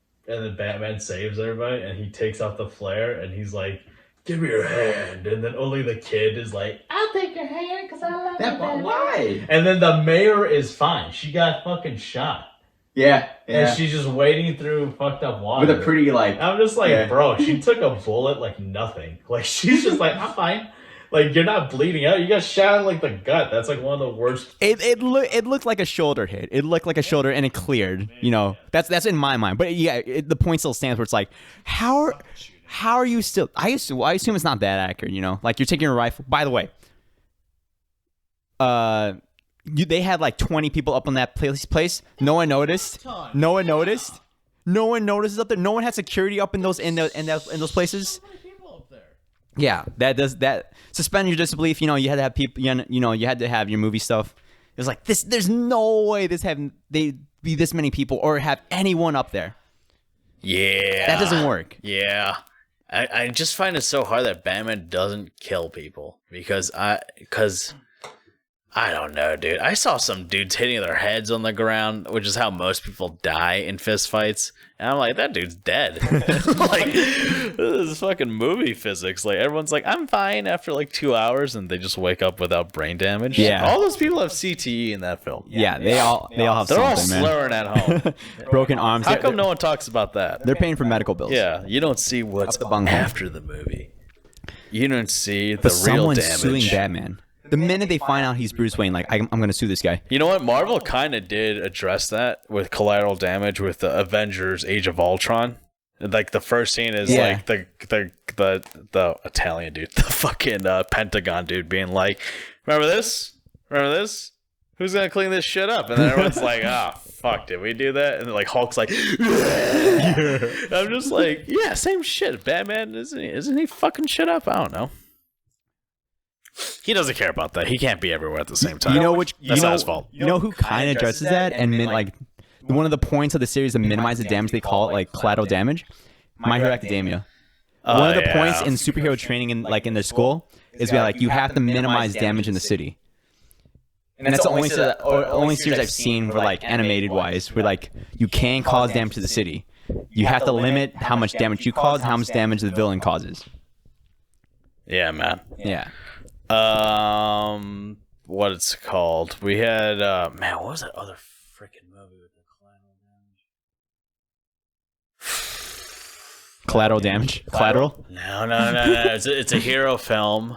Batman saves everybody, and he takes out the flare, and he's like, "Give me your hand," and then only the kid is like, "I'll take your hand because I love Why? And then the mayor is fine. She got fucking shot. Yeah. And she's just wading through fucked up water. With a pretty like. I'm just like, bro, she took a bullet like nothing. Like she's just like, I'm fine. Like you're not bleeding out. You got shot in like the gut. That's like one of the worst. It looked like a shoulder hit. It looked like a shoulder and it cleared. You know, that's in my mind. But yeah, the point still stands where it's like, how are you still? I assume it's not that accurate. You know, like you're taking a rifle. By the way, they had like 20 people up on that place. No one noticed. No one noticed. No one notices up there. No one had security up in those places. Yeah, that suspend your disbelief. You know, you had to have people. You know, you had to have your movie stuff. It was like this. There's no way they be this many people or have anyone up there. Yeah, that doesn't work. Yeah, I just find it so hard that Batman doesn't kill people because I don't know, dude. I saw some dudes hitting their heads on the ground, which is how most people die in fist fights. And I'm like, that dude's dead. Like, this is fucking movie physics. Like, everyone's like, I'm fine after like 2 hours, and they just wake up without brain damage. Yeah. All those people have CTE in that film. Yeah, they all have They're something, all man. slurring at home. Broken arms. How come no one talks about that? They're paying for medical bills. Yeah, you don't see what's Up the bunghole. after the movie. You don't see the But real someone's damage. suing Batman. The minute they find out he's Bruce Wayne, like, I'm going to sue this guy. You know what? Marvel kind of did address that with collateral damage with the Avengers: Age of Ultron. Like the first scene is like the Italian dude, the fucking Pentagon dude, being like, "Remember this? Remember this? Who's gonna clean this shit up?" And then everyone's like, "Ah, fuck, did we do that?" And then like Hulk's like, I'm just like, yeah, same shit. Batman isn't he fucking shit up? I don't know. He doesn't care about that. He can't be everywhere at the same time. You know which? That's not his fault. You know who kind of addresses that and like one of the points of the series to minimize the damage, they call it like collateral damage. My Hero Academia. One of the points in superhero training in their school is like you have to minimize damage in the city. And that's the only series I've seen where like animated wise where like you can cause damage to the city. You have to limit how much damage you cause, how much damage the villain causes. Yeah, man. Yeah. What it's called? We had man, what was that other freaking movie with the Collateral damage? Collateral? No. It's a hero film.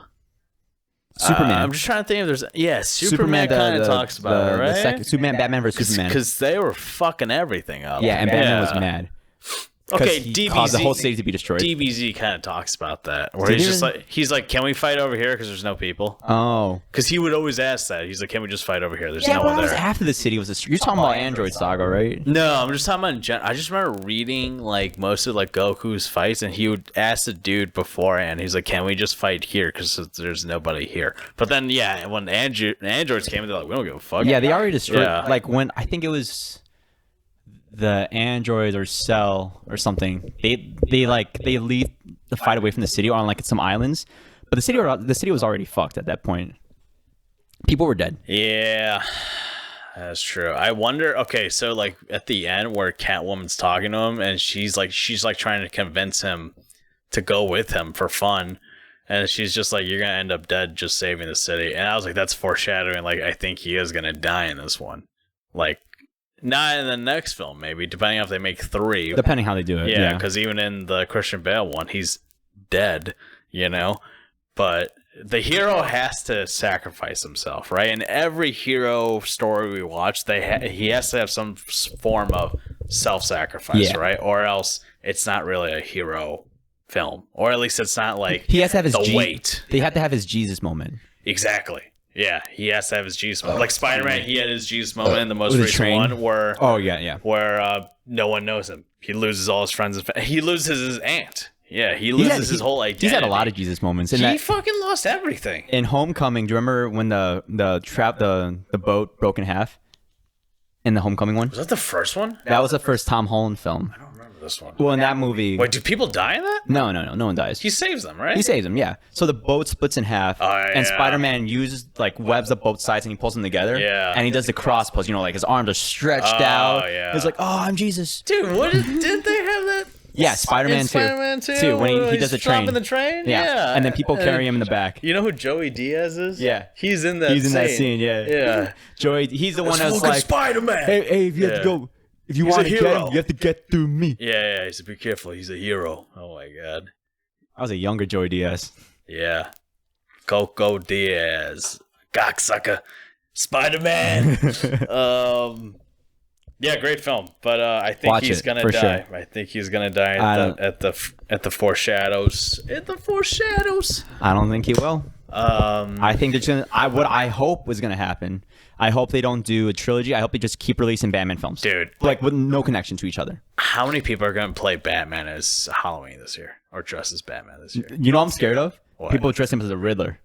Superman. I'm just trying to think if there's Superman kind of talks about it, right? Superman, Batman versus Superman. Because they were fucking everything up. Yeah, and Batman was mad. Okay, he DBZ caused the whole city to be destroyed. DBZ kind of talks about that, where he's like, can we fight over here because there's no people? Oh, because he would always ask that. He's like, can we just fight over here? There's no but one that was there. after the city was destroyed. You're talking about Android Saga, right? No, I'm just talking about. I just remember reading like most of like Goku's fights, and he would ask the dude beforehand. He's like, can we just fight here because there's nobody here? But then when androids came, they're like, we don't give a fuck. Yeah, they already destroyed. Yeah. Like when I think it was the androids or Cell or something, they leave the fight away from the city on like some islands, but the city was already fucked at that point. People were dead. Yeah, that's true. I wonder. Okay, so like at the end where Catwoman's talking to him and she's like trying to convince him to go with him for fun, and she's just like, you're gonna end up dead just saving the city. And I was like, that's foreshadowing. Like I think he is gonna die in this one. Like. Not in the next film, maybe, depending on if they make 3. Depending how they do it. Yeah, because even in the Christian Bale one, he's dead, you know? But the hero has to sacrifice himself, right? In every hero story we watch, he has to have some form of self-sacrifice, right? Or else it's not really a hero film. Or at least it's not like he has to have his weight. They have to have his Jesus moment. Exactly. Yeah, he has to have his Jesus moment. Like Spider-Man, he had his Jesus moment in the most recent one where where no one knows him. He loses all his friends. He loses his aunt. Yeah, he loses his whole identity. He's had a lot of Jesus moments. He fucking lost everything. In Homecoming, do you remember when the boat broke in half? In the Homecoming one? Was that the first one? That was the first Tom Holland film. I don't remember this one. Well, in that movie... Wait, do people die in that? No one dies. He saves them, right? He saves them, yeah. So the boat splits in half, and yeah. Spider-Man uses, like, webs up both sides and he pulls them together. Yeah. And he does the cross pose, like his arms are stretched out. Yeah. He's like, oh, I'm Jesus. Dude, didn't they have that Yeah, Spider-Man 2. Spider-Man 2. Too, when he does the train. Dropping the train? Yeah. And then people carry him in the back. You know who Joey Diaz is? Yeah. He's in that scene, yeah. Yeah. Joey, he's the one that's like, Spider-Man. hey, if you have to go, if you want to get him, you have to get through me. Yeah, he said, be careful. He's a hero. Oh, my God. I was a younger Joey Diaz. Yeah. Coco Diaz. Cocksucker. Spider-Man. Yeah, great film. But I think he's going to die. Sure. I think he's going to die at the foreshadows. At the foreshadows. I don't think he will. I think there's what I hope was gonna happen. I hope they don't do a trilogy. I hope they just keep releasing Batman films, dude. Like with no connection to each other. How many people are gonna play Batman as Halloween this year, or dress as Batman this year? You know what I'm scared of? What? People dressing him as the Riddler.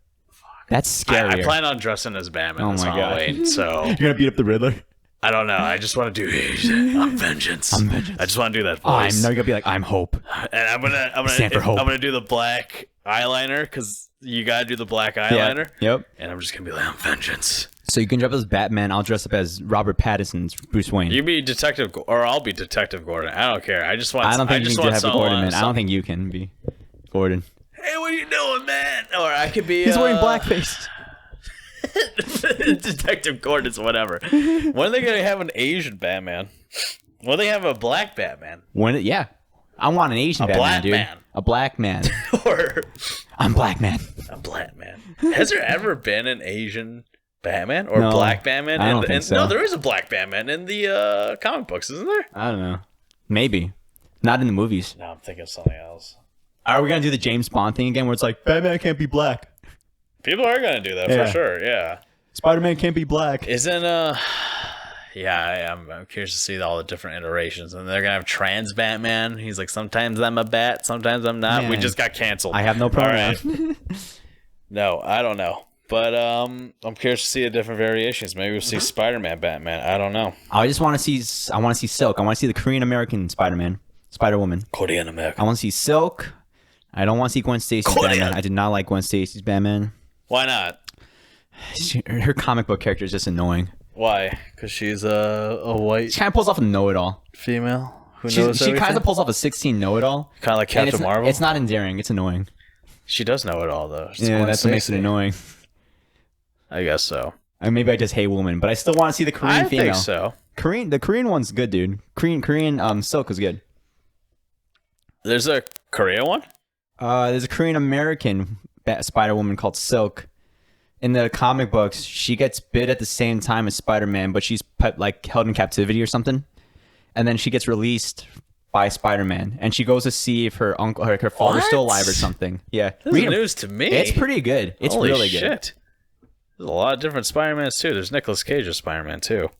That's scary. I plan on dressing as Batman this Halloween. So you're gonna beat up the Riddler? I don't know. I just want to do I'm vengeance. I'm vengeance. I just want to do that voice. You're gonna be like, I'm hope. And I'm gonna do the black eyeliner because you gotta do the black eyeliner. Yep. And I'm just gonna be like, I'm vengeance. So you can dress up as Batman. I'll dress up as Robert Pattinson's Bruce Wayne. You be Detective, or I'll be Detective Gordon. I don't care. I just want. I don't think you can have Gordon, man. I don't think you can be Gordon. Hey, what are you doing, man? Or I could be. He's wearing blackface. Detective Gordon's whatever. When are they gonna have an Asian Batman? When they have a black Batman? Yeah. I want an Asian Batman, black dude. Man. A black man. Or I'm black man. A black man. Has there ever been an Asian Batman or black Batman? I don't think so. No, there is a black Batman in the comic books, isn't there? I don't know. Maybe. Not in the movies. No, I'm thinking of something else. Are we gonna do the James Bond thing again, where it's like Batman can't be black? People are gonna do that for sure. Yeah. Spider-Man can't be black. Isn't Yeah, I'm curious to see all the different iterations, and they're gonna have trans Batman. He's like, sometimes I'm a bat, sometimes I'm not. Man, we just got canceled. I have no problem. Right. No, I don't know, but I'm curious to see the different variations. Maybe we'll see Spider-Man, Batman. I don't know. I just want to see. I want to see Silk. I want to see the Korean American Spider-Man, Spider-Woman. Korean American. I want to see Silk. I don't want to see Gwen Stacy's Batman. I did not like Gwen Stacy's Batman. Why not? Her comic book character is just annoying. Why? Because she's a white. She kind of pulls off a know-it-all. Female who knows She kind of pulls off a 16 know-it-all. Kind of like Captain Marvel. It's not endearing. It's annoying. She does know it all though. Yeah, that's what makes it annoying. I guess so. Maybe I just hate women, but I still want to see the Korean female. I think so. The Korean one's good, dude. Korean Silk was good. There's a Korean one? There's a Korean American Spider-Woman called Silk. In the comic books, she gets bit at the same time as Spider-Man, but she's held in captivity or something. And then she gets released by Spider-Man, and she goes to see if her uncle, her father's still alive or something. Yeah, this is news to me. It's pretty good. It's Holy really shit. good. There's a lot of different Spider-Mans too. There's Nicolas Cage as Spider-Man too.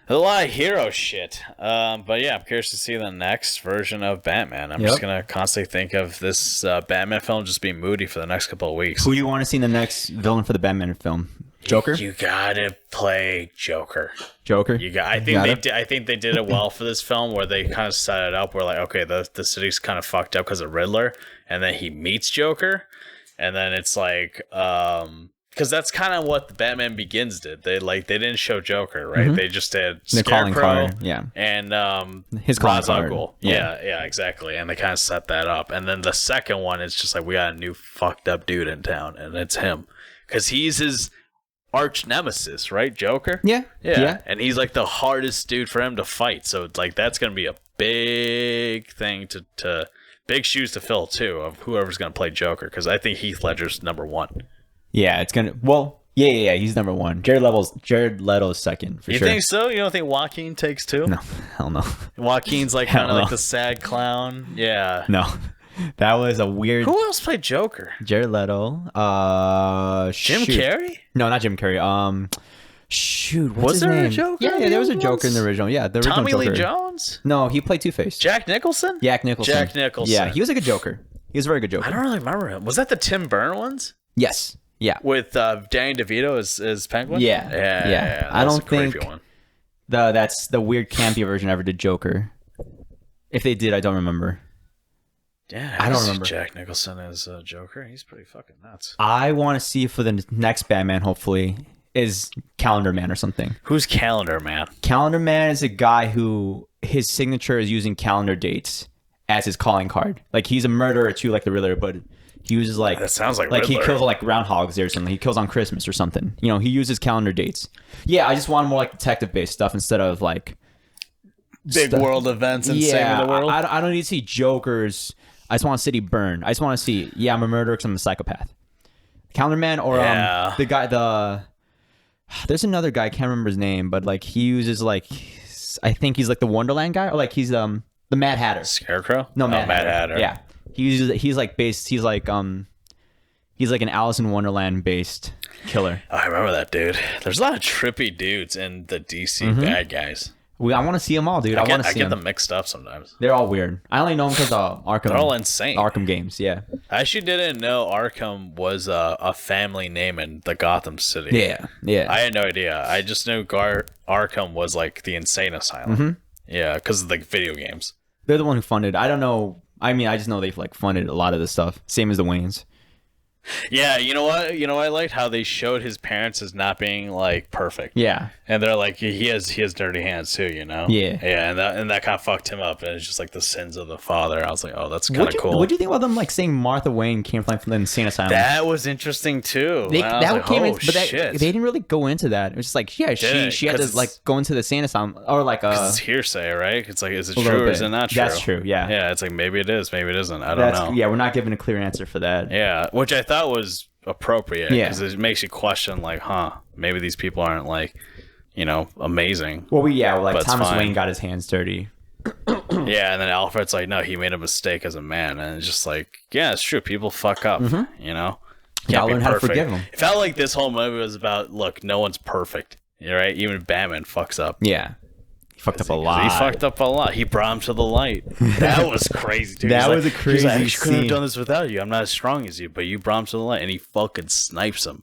There's a lot of hero shit. But yeah, I'm curious to see the next version of Batman. I'm just gonna constantly think of this Batman film just being moody for the next couple of weeks. Who do you want to see in the next villain for the Batman film? Joker? You gotta play Joker. Joker? I think they did it well for this film, where they kind of set it up where like, okay, the city's kind of fucked up because of Riddler, and then he meets Joker, and then it's like, because that's kind of what the Batman Begins did. They didn't show Joker, right? Mm-hmm. They just did Scarecrow, and his Ra's al Ghul. Yeah, exactly. And they kind of set that up, and then the second one is just like, we got a new fucked up dude in town, and it's him, because he's his arch nemesis, right? Joker. Yeah. And he's like the hardest dude for him to fight. So it's like, that's gonna be a big thing to big shoes to fill too, of whoever's gonna play Joker, because I think Heath Ledger's number one. Yeah, it's gonna. Well, yeah. He's number one. Jared Leto's second for sure. You think so? You don't think Joaquin takes two? No, hell no. Joaquin's like kind of like the sad clown. Yeah. No. That was a weird. Who else played Joker? Jared Leto. Jim Carrey? No, not Jim Carrey. Shoot, what's his name? Was there a Joker? Yeah, there was a Joker in the original. Yeah, the original Tommy Joker. Lee Jones? No, he played Two-Face. Jack Nicholson? Jack Nicholson. Yeah, he was a good Joker. He was a very good Joker. I don't really remember him. Was that the Tim Burton ones? Yes. Yeah. With Danny DeVito as Penguin? Yeah. I don't think that's the weird campy version ever did Joker. If they did, I don't remember. Yeah, I don't remember. Jack Nicholson as Joker. He's pretty fucking nuts. I want to see for the next Batman, hopefully, is Calendar Man or something. Who's Calendar Man? Calendar Man is a guy who his signature is using calendar dates as his calling card. Like he's a murderer too, like the Riddler, but he uses like That sounds like he Riddler. kills like groundhogs or something. He kills on Christmas or something. You know, he uses calendar dates. Yeah, I just want more like detective based stuff instead of like Big world events and saving the world. I don't need to see Jokers. I just want to see burn. I just want to see. Yeah, I'm a murderer because I'm a psychopath. Calendar Man or the guy there's another guy, I can't remember his name, but like he uses like I think he's like the Wonderland guy or like he's the Mad Hatter. Scarecrow? No, Mad Hatter. Yeah. He's like an Alice in Wonderland based killer. Oh, I remember that dude. There's a lot of trippy dudes in the DC bad guys. I want to see them all, dude. I want to see get them. them mixed up sometimes. They're all weird. I only know them because of Arkham. They're all insane. Arkham games, yeah. I actually didn't know Arkham was a family name in the Gotham City. Yeah. I had no idea. I just knew Arkham was like the insane asylum. Yeah, because of the video games. They're the one who funded. I don't know. I mean, I just know they've like funded a lot of this stuff. Same as the Waynes. Yeah, you know what? I liked how they showed his parents as not being like perfect. Yeah. And they're like, he has dirty hands too, you know? Yeah. Yeah, and that kind of fucked him up. And it's just like the sins of the father. I was like, oh, that's kind of cool. What do you think about them like saying Martha Wayne came from the insane asylum? That was interesting too. They didn't really go into that. It was just like, yeah, she had to like go into the insane asylum or like it's hearsay, right? It's like, is it true or is it not true? That's true. Yeah. Yeah, it's like maybe it is, maybe it isn't. I don't know. Yeah, we're not given a clear answer for that. Yeah, which I thought was appropriate because it makes you question like, maybe these people aren't like, amazing. Well, like Thomas Wayne got his hands dirty. Yeah, and then Alfred's like, no, he made a mistake as a man, and it's just like, yeah, it's true. People fuck up, you know. Gotta learn how to forgive them. It felt like this whole movie was about, look, no one's perfect. Right? Even Batman fucks up. Yeah. He fucked up a lot. He fucked up a lot. He brought him to the light. That was crazy, dude. That was a crazy scene. I couldn't have scene. done this without you. I'm not as strong as you, but you brought him to the light, and he fucking snipes him.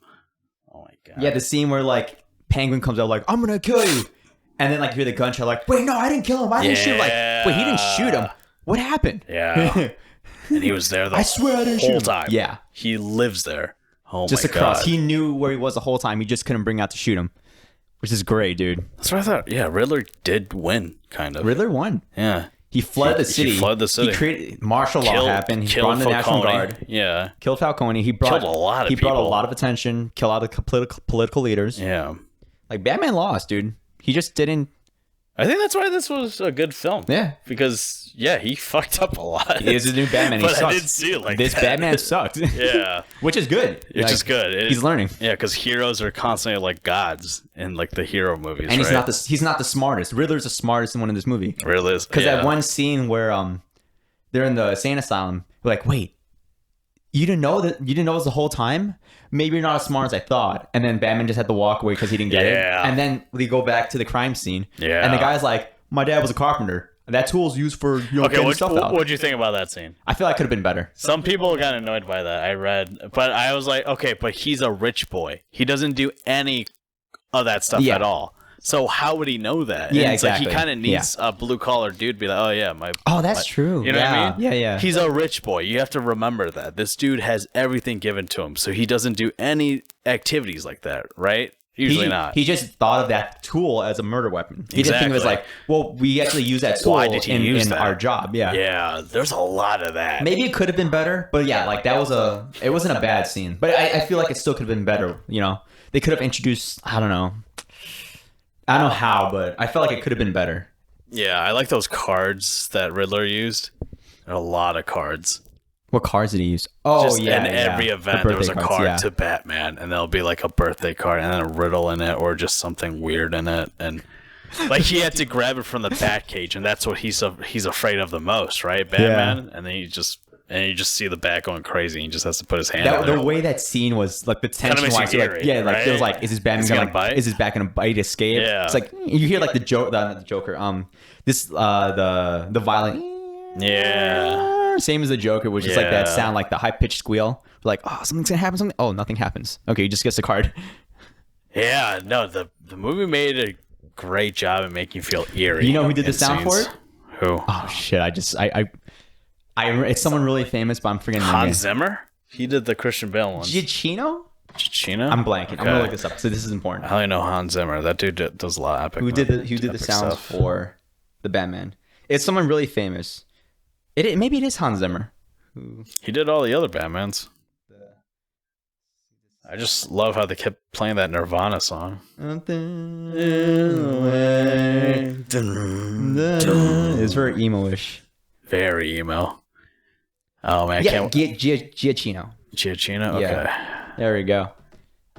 Oh my god. Yeah, the scene where like Penguin comes out like, I'm gonna kill you. And then like you hear the gunshot like, wait, no, I didn't kill him. I didn't shoot him. Like, wait, he didn't shoot him. What happened? Yeah. And he was there the I swear I didn't shoot whole him. time. Yeah. He lives there. Oh Just my across. god. He knew where he was the whole time. He just couldn't bring out to shoot him. Which is great, dude. That's what I thought. Yeah, Riddler did win, kind of. Riddler won. Yeah. He flooded the city. He flooded the city. He created martial law happened. He brought in the National Guard. Yeah. Killed Falcone. He brought Killed a lot of He brought a people. lot of attention. Killed all the political leaders. Yeah. Like Batman lost, dude. He just didn't. I think that's why this was a good film. Yeah. Because, yeah, he fucked up a lot. He is a new Batman. He But sucks. I didn't see it like this that. Batman sucked. Yeah. Which is good. Which is good. He's learning. Yeah, because heroes are constantly like gods in like the hero movies, And right? he's not the smartest. Riddler's the smartest one in this movie. Really? Because that one scene where they're in the insane asylum, we're like, wait, you didn't know this the whole time? Maybe you're not as smart as I thought. And then Batman just had to walk away because he didn't get it. And then we go back to the crime scene. Yeah. And the guy's like, my dad was a carpenter. And that tool's used for getting stuff out. What'd you think about that scene? I feel like it could have been better. Some people got annoyed by that. I read, but I was like, okay, but he's a rich boy. He doesn't do any of that stuff at all. So how would he know that? Yeah, and it's exactly. Like he kind of needs a blue collar dude to be like, oh yeah, that's true. You know what I mean? Yeah. He's a rich boy. You have to remember that. This dude has everything given to him, so he doesn't do any activities like that, right? Usually not. He just thought of that tool as a murder weapon. He didn't think it was like, well, we actually use that tool in our job. Yeah. Yeah, there's a lot of that. Maybe it could have been better, but yeah, like it wasn't a bad scene. But I feel like it still could have been better, you know? They could have introduced, I don't know how, but I felt like it could have been better. Yeah, I like those cards that Riddler used. There are a lot of cards. What cards did he use? Oh, Just yeah. in every event, there was a card to Batman, and there'll be like a birthday card, and then a riddle in it, or just something weird in it, and like he had to grab it from the Batcage, and that's what he's afraid of the most, right, Batman? And then you just see the Bat going crazy, and he just has to put his hand out. The way that scene was, like the tension wise, there was like, is his Batman gonna bite? Is his Bat gonna bite, escape? Yeah. It's like you hear like the Joker, the violent. Yeah. Same as the Joker, which is like that sound, like the high pitched squeal. Like, oh, something's gonna happen. Oh, nothing happens. Okay, he just gets the card. Yeah, no, the movie made a great job at making you feel eerie. You know who did the sound for it? Who? Oh shit! It's someone really famous, but I'm forgetting the name. Hans Zimmer. He did the Christian Bale ones. Giacchino? Giacchino? I'm blanking. Okay. I'm gonna look this up. So this is important. I only know Hans Zimmer. That dude does a lot of epic. Who did the sounds for the Batman? It's someone really famous. Maybe it is Hans Zimmer. He did all the other Batmans. I just love how they kept playing that Nirvana song. It's very emo-ish. Very emo. Oh man, I Yeah, can't. Giacchino. Giacchino. Okay. Yeah. There we go.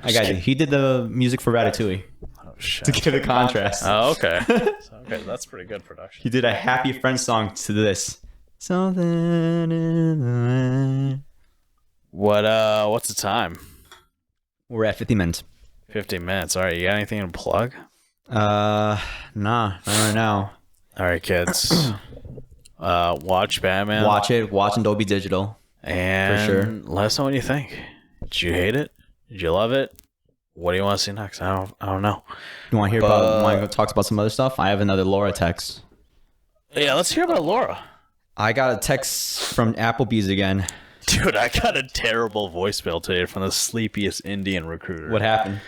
I got you. He did the music for Ratatouille Oh shit. to give it contrast. Oh okay. Okay, that's pretty good production. He did a Happy Friends song to this. Something in the way. What's the time? We're at 50 minutes. 50 minutes. All right, you got anything to plug? Nah, not right now. All right, kids. Watch Batman. Watch it. Watch in Dolby Digital. And For sure. let us know what you think. Did you hate it? Did you love it? What do you want to see next? I don't know. You want to hear about? Want to talk about some other stuff? I have another Laura text. Yeah, let's hear about Laura. I got a text from Applebee's again. Dude, I got a terrible voicemail today from the sleepiest Indian recruiter. What happened?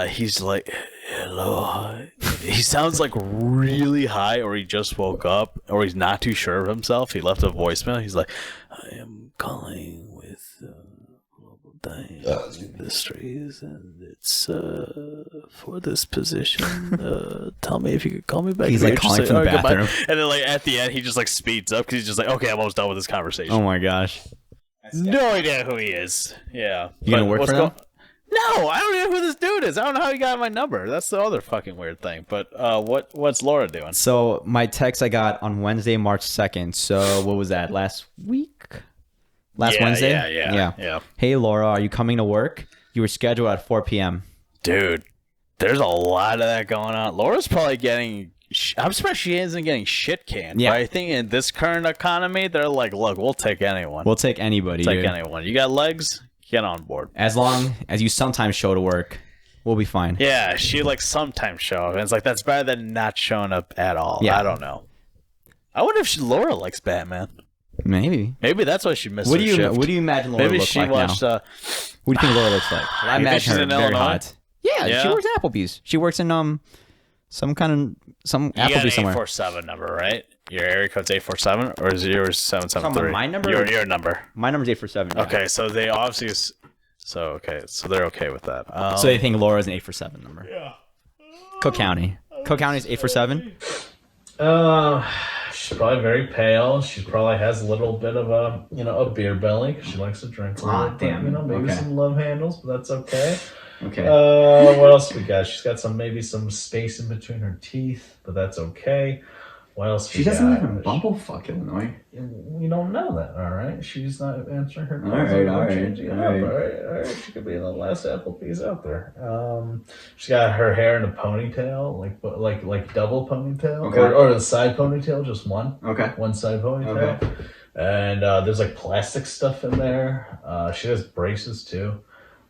He's like, hello. He sounds like really high, or he just woke up, or he's not too sure of himself. He left a voicemail. He's like, I am calling with Global Industries, and it's for this position. Tell me if you could call me back. He's like calling from the bathroom. And then like at the end, he just like speeds up because he's just like, okay, I'm almost done with this conversation. Oh my gosh. No idea who he is. Yeah. You gonna work for them? No, I don't even know who this dude is. I don't know how he got my number. That's the other fucking weird thing. But what's Laura doing? So my text I got on Wednesday, March 2nd. So what was that? Last week? Wednesday? Yeah. Hey Laura, are you coming to work? You were scheduled at 4 p.m. Dude, there's a lot of that going on. Laura's probably getting... I'm surprised she isn't getting shit canned. Yeah. But I think in this current economy, they're like, look, we'll take anyone. We'll take anybody. Take anyone. You got legs? Get on board. As long as you sometimes show to work, we'll be fine. Yeah, she like sometimes show up. And it's like, that's better than not showing up at all. Yeah. I don't know. I wonder if Laura likes Batman. Maybe. Maybe that's why she missed What her do you shift. What do you imagine Laura Maybe looks she like watched, now? What do you think Laura looks like? I You think imagine she's her in very Illinois? hot. Yeah, Yeah? she works at Applebee's. She works in some You got Applebee's an somewhere. 847 number, right? Your area code's 847, or is yours 773? My number? Your number. My number's 847. Yeah. Okay, so they obviously... So they're okay with that. So they think Laura's an 847 number. Yeah. Cook County. Cook County's 847. She's probably very pale. She probably has a little bit of a beer belly because she likes to drink a little bit. Damn. Maybe Okay. some love handles, but that's okay. Okay. What else we got? She's got some space in between her teeth, but that's okay. What else? She doesn't live in Bumblefuck, Illinois. We don't know that, all right? She's not answering her calls. All right. All right. She could be the last Applebee's out there. She's got her hair in a ponytail, like double ponytail, Okay. or the side ponytail, just one. Okay. One side ponytail. Okay. And there's like plastic stuff in there. She has braces too.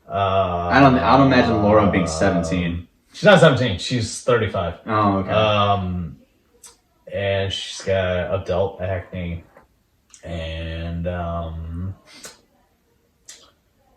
I don't imagine Laura being 17. She's not 17. She's 35. Oh, okay. And she's got adult acne, and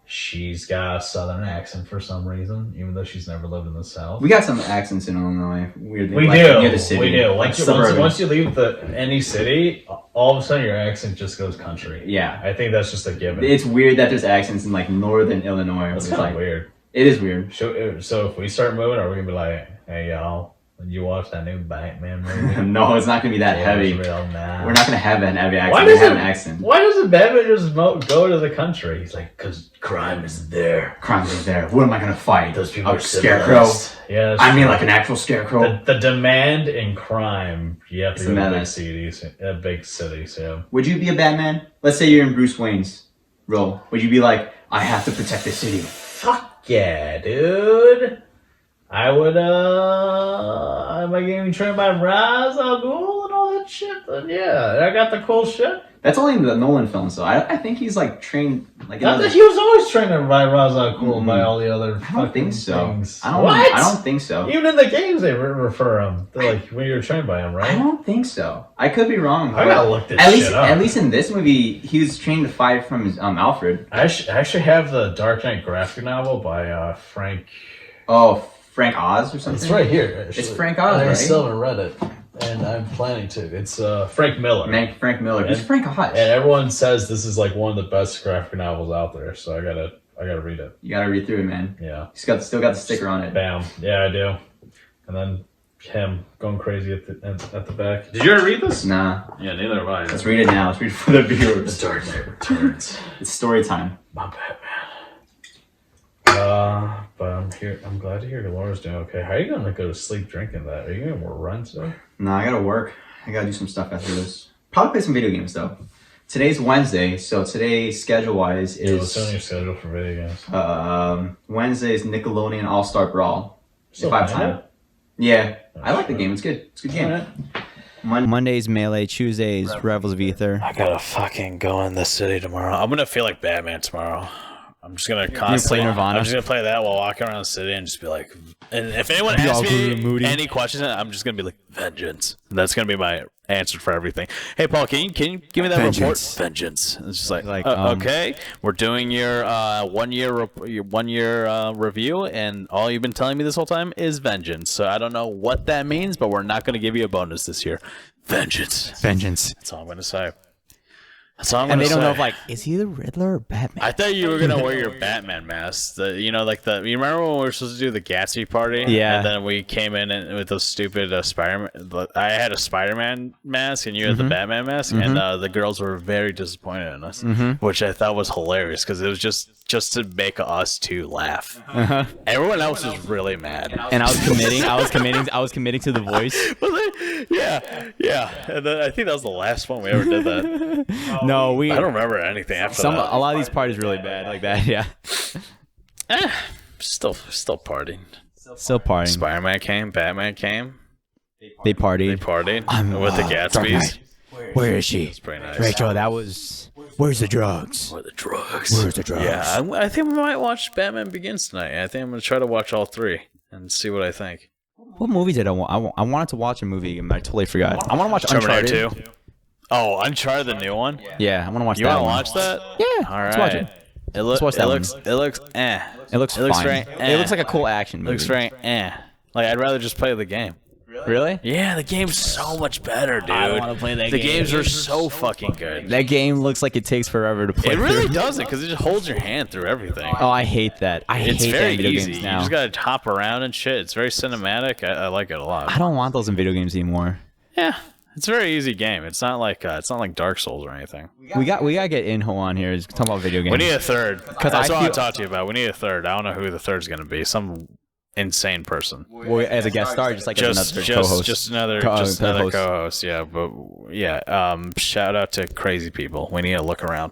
she's got a southern accent for some reason, even though she's never lived in the South. We got some accents in Illinois. Weirdly, We like, do. near the city. We do. Like Once you leave any city, all of a sudden your accent just goes country. Yeah. I think that's just a given. It's weird that there's accents in like northern Illinois. That's It's kind of like, weird. It is weird. So if we start moving, are we gonna be like, hey y'all, did you watch that new Batman movie? No, it's not gonna be that heavy. Real nah. We're not gonna have an heavy accent. Why We does have it- an accent. Why doesn't Batman just go to the country? He's like, because crime isn't there. Crime is there. What am I gonna fight? Those people A are scarecrow. civilized. Yeah, that's I mean, true. like an actual scarecrow. the demand in crime. You have to It's go to madness. big cities. Yeah. Would you be a Batman? Let's say you're in Bruce Wayne's role. Would you be like, I have to protect the city? Fuck yeah, dude. I would. Am I getting trained by Ra's al Ghul and all that shit? Then yeah, I got the cool shit. That's only in the Nolan films, though. I think he's like trained like. Not that he was always trained by Ra's al Ghul and by all the other. I don't think so. Things. I don't think so. Even in the games, they refer him. They're like when you're trained by him, right? I don't think so. I could be wrong. I gotta look this at shit least, up. At least in this movie, he was trained to fight from his Alfred. I actually have the Dark Knight graphic novel by Frank. Oh, Frank Oz or something. It's right here. Actually. It's Frank Oz, I right? still haven't read it. and I'm planning to. It's Frank Miller. Frank Miller. Who's And- Frank Hodge? And everyone says this is like one of the best graphic novels out there, so I gotta read it. You gotta read through it, man. Yeah. He's still got the sticker on it. Bam. Yeah, I do. And then him going crazy at the back. Did you ever read this? Nah. Yeah, neither have I. Let's read it now. Let's read it for the viewers. The Dark Knight Returns. It's story time. My Batman. But I'm here. I'm glad to hear Laura's doing okay. How are you gonna go to sleep drinking that? Are you gonna run today? Nah, I gotta work. I gotta do some stuff after this. Probably play some video games though. Today's Wednesday, so today schedule-wise What's on is your schedule for video games? Wednesday is Nickelodeon All-Star Brawl. Still If I have playing time. Yeah, I like the game. It's good. It's a good game. Mondays Melee, Tuesdays Rivals of Ether. I gotta fucking go in the city tomorrow. I'm gonna feel like Batman tomorrow. I'm just gonna constantly play Nirvana? I'm just gonna play that while walking around the city and just be like, and if anyone Be all asks gloomy and me moody. any questions, I'm just gonna be like, vengeance. That's gonna be my answer for everything. Hey Paul, can you give me that report? Vengeance. Vengeance. It's just like, Like, okay, we're doing your 1 year review, and all you've been telling me this whole time is vengeance. So I don't know what that means, but we're not gonna give you a bonus this year. Vengeance. Vengeance. That's all I'm gonna say. That's all I'm And gonna they don't say. know if like, is he the Riddler or Batman? I thought you were gonna wear your Batman mask. You remember when we were supposed to do the Gatsby party? Yeah. And then we came in with those stupid Spider-Man. I had a Spider-Man mask, and you had the Batman mask, and the girls were very disappointed in us, which I thought was hilarious because it was just to make us two laugh. Everyone else was really mad. And I was committing to the voice. Yeah. And then I think that was the last one we ever did that. No, I don't remember anything after a that. lot of these parties really bad like that. Yeah. Still partying. Still partying. Spider-Man came, Batman came. They partied. They partied I'm, with the Dark Gatsby's. Knight. Where is she? It's pretty nice. Rachel, that was. Where's the drugs? Where the drugs? Where's the drugs? Yeah, I think we might watch Batman Begins tonight. I think I'm gonna try to watch all three and see what I think. What movie did I want? I wanted to watch a movie, and I totally forgot. I want to watch Terminator Uncharted. 2. Oh, Uncharted, the new one. Yeah, I want to watch You that want to one. watch that? Yeah, All right. let's watch it. It watch that one. looks eh. It looks It looks fine. very It looks like a cool action movie. looks very eh. Like I'd rather just play the game. Really? Yeah, the game's so much better, dude. I wanna play that the game. games are so fucking good. That game looks like it takes forever to play. It really through. doesn't, because it just holds your hand through everything. Oh, I hate that. I It's hate very that in video easy. games You now. just gotta hop around and shit. It's very cinematic. I like it a lot. I don't want those in video games anymore. Yeah, it's a very easy game. It's not like Dark Souls or anything. We gotta get Inho on here. Is talk about video games. We need a third. I That's what I feel- talked to you about. We need a third. I don't know who the third's gonna be. Some insane person. Well, as a guest star, just like as another co-host. Just another Co-host. co-host. Yeah, but yeah. Shout out to crazy people. We need to look around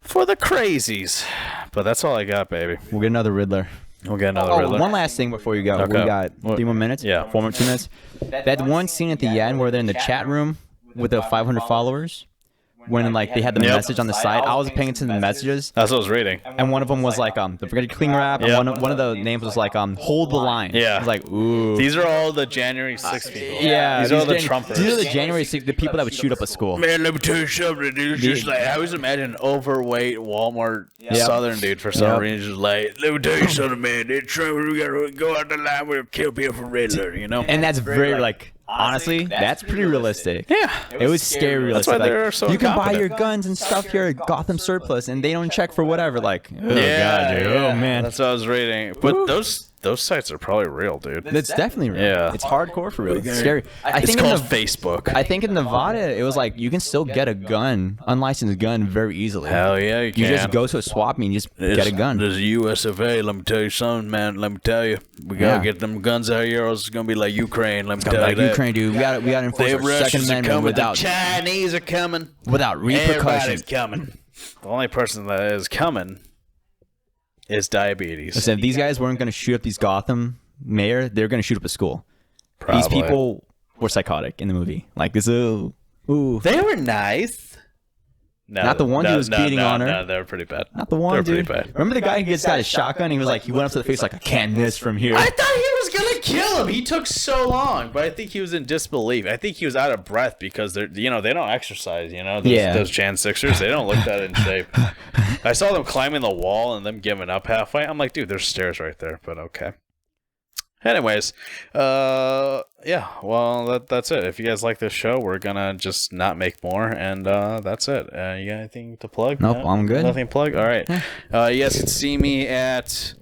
for the crazies. But that's all I got, baby. We'll get another Riddler. We'll get another Oh, Riddler. one last thing before you go. Okay. We got 3 more minutes. Yeah. 2 minutes. That one scene at the end where they're in the chat room with the 500 followers. When like they had the Yep. message on the side, I was paying attention to the messages, That's what I was reading. and one of them was like the Forget Clean Rap, and Yep. one of the names was like hold the line. Yeah. I was like, ooh. These are all the January 6th people. Yeah, These are all the Jan- Trumpers. These are the January 6th, the people that would shoot up a school. Man, let me tell you something, dude. It's just like, I always imagine an overweight Walmart Southern dude for some Yep. reason. Just like, let me tell you something, man. They're Trump, we gotta go out the line with kill people for Riddler, you know? And that's very like honestly, that's pretty realistic. Yeah. It was scary That's realistic. why Like, they're so you can buy incompetent. your guns and stuff here at Gotham Surplus, and they don't check for whatever. Like, oh Yeah, god, dude. yeah. Oh man, That's what I was reading. But those sites are probably real, dude. that's definitely real. Yeah. It's hardcore for real. It's scary. I It's think in called the, Facebook. I think in Nevada, it was like you can still get a gun, unlicensed gun, very easily. Hell yeah, you can. You just go to a swap meet and just get a gun. There's a US of A. Let me tell you something, man. Let me tell you. We gotta Yeah. get them guns out here, or it's gonna be like Ukraine. Let me tell Like you that. Ukraine, dude, we got to enforce The our Second Russians are Amendment coming. without The Chinese are coming. Everybody's repercussions. coming. The only person that is coming is diabetes. Listen, if these guys weren't going to shoot up these Gotham mayor, they're going to shoot up a school. These Probably. people were psychotic in the movie. Like this, ooh. They were nice. No, Not the one who was beating on her. No, they were pretty bad. Not the one, They were dude. pretty bad. Remember the guy who just got his shotgun? He was like, he went up to the face like, I can't miss from here. I thought he was gonna kill him. He took so long, but I think he was in disbelief. I think he was out of breath because they don't exercise. Those Jan Sixers, they don't look that in shape. I saw them climbing the wall and them giving up halfway. I'm like, dude, there's stairs right there, but okay. Anyways, yeah, well, that's it. If you guys like this show, we're gonna just not make more, and that's it. You got anything to plug? Nope, I'm good. Nothing to plug? All right. You guys can see me at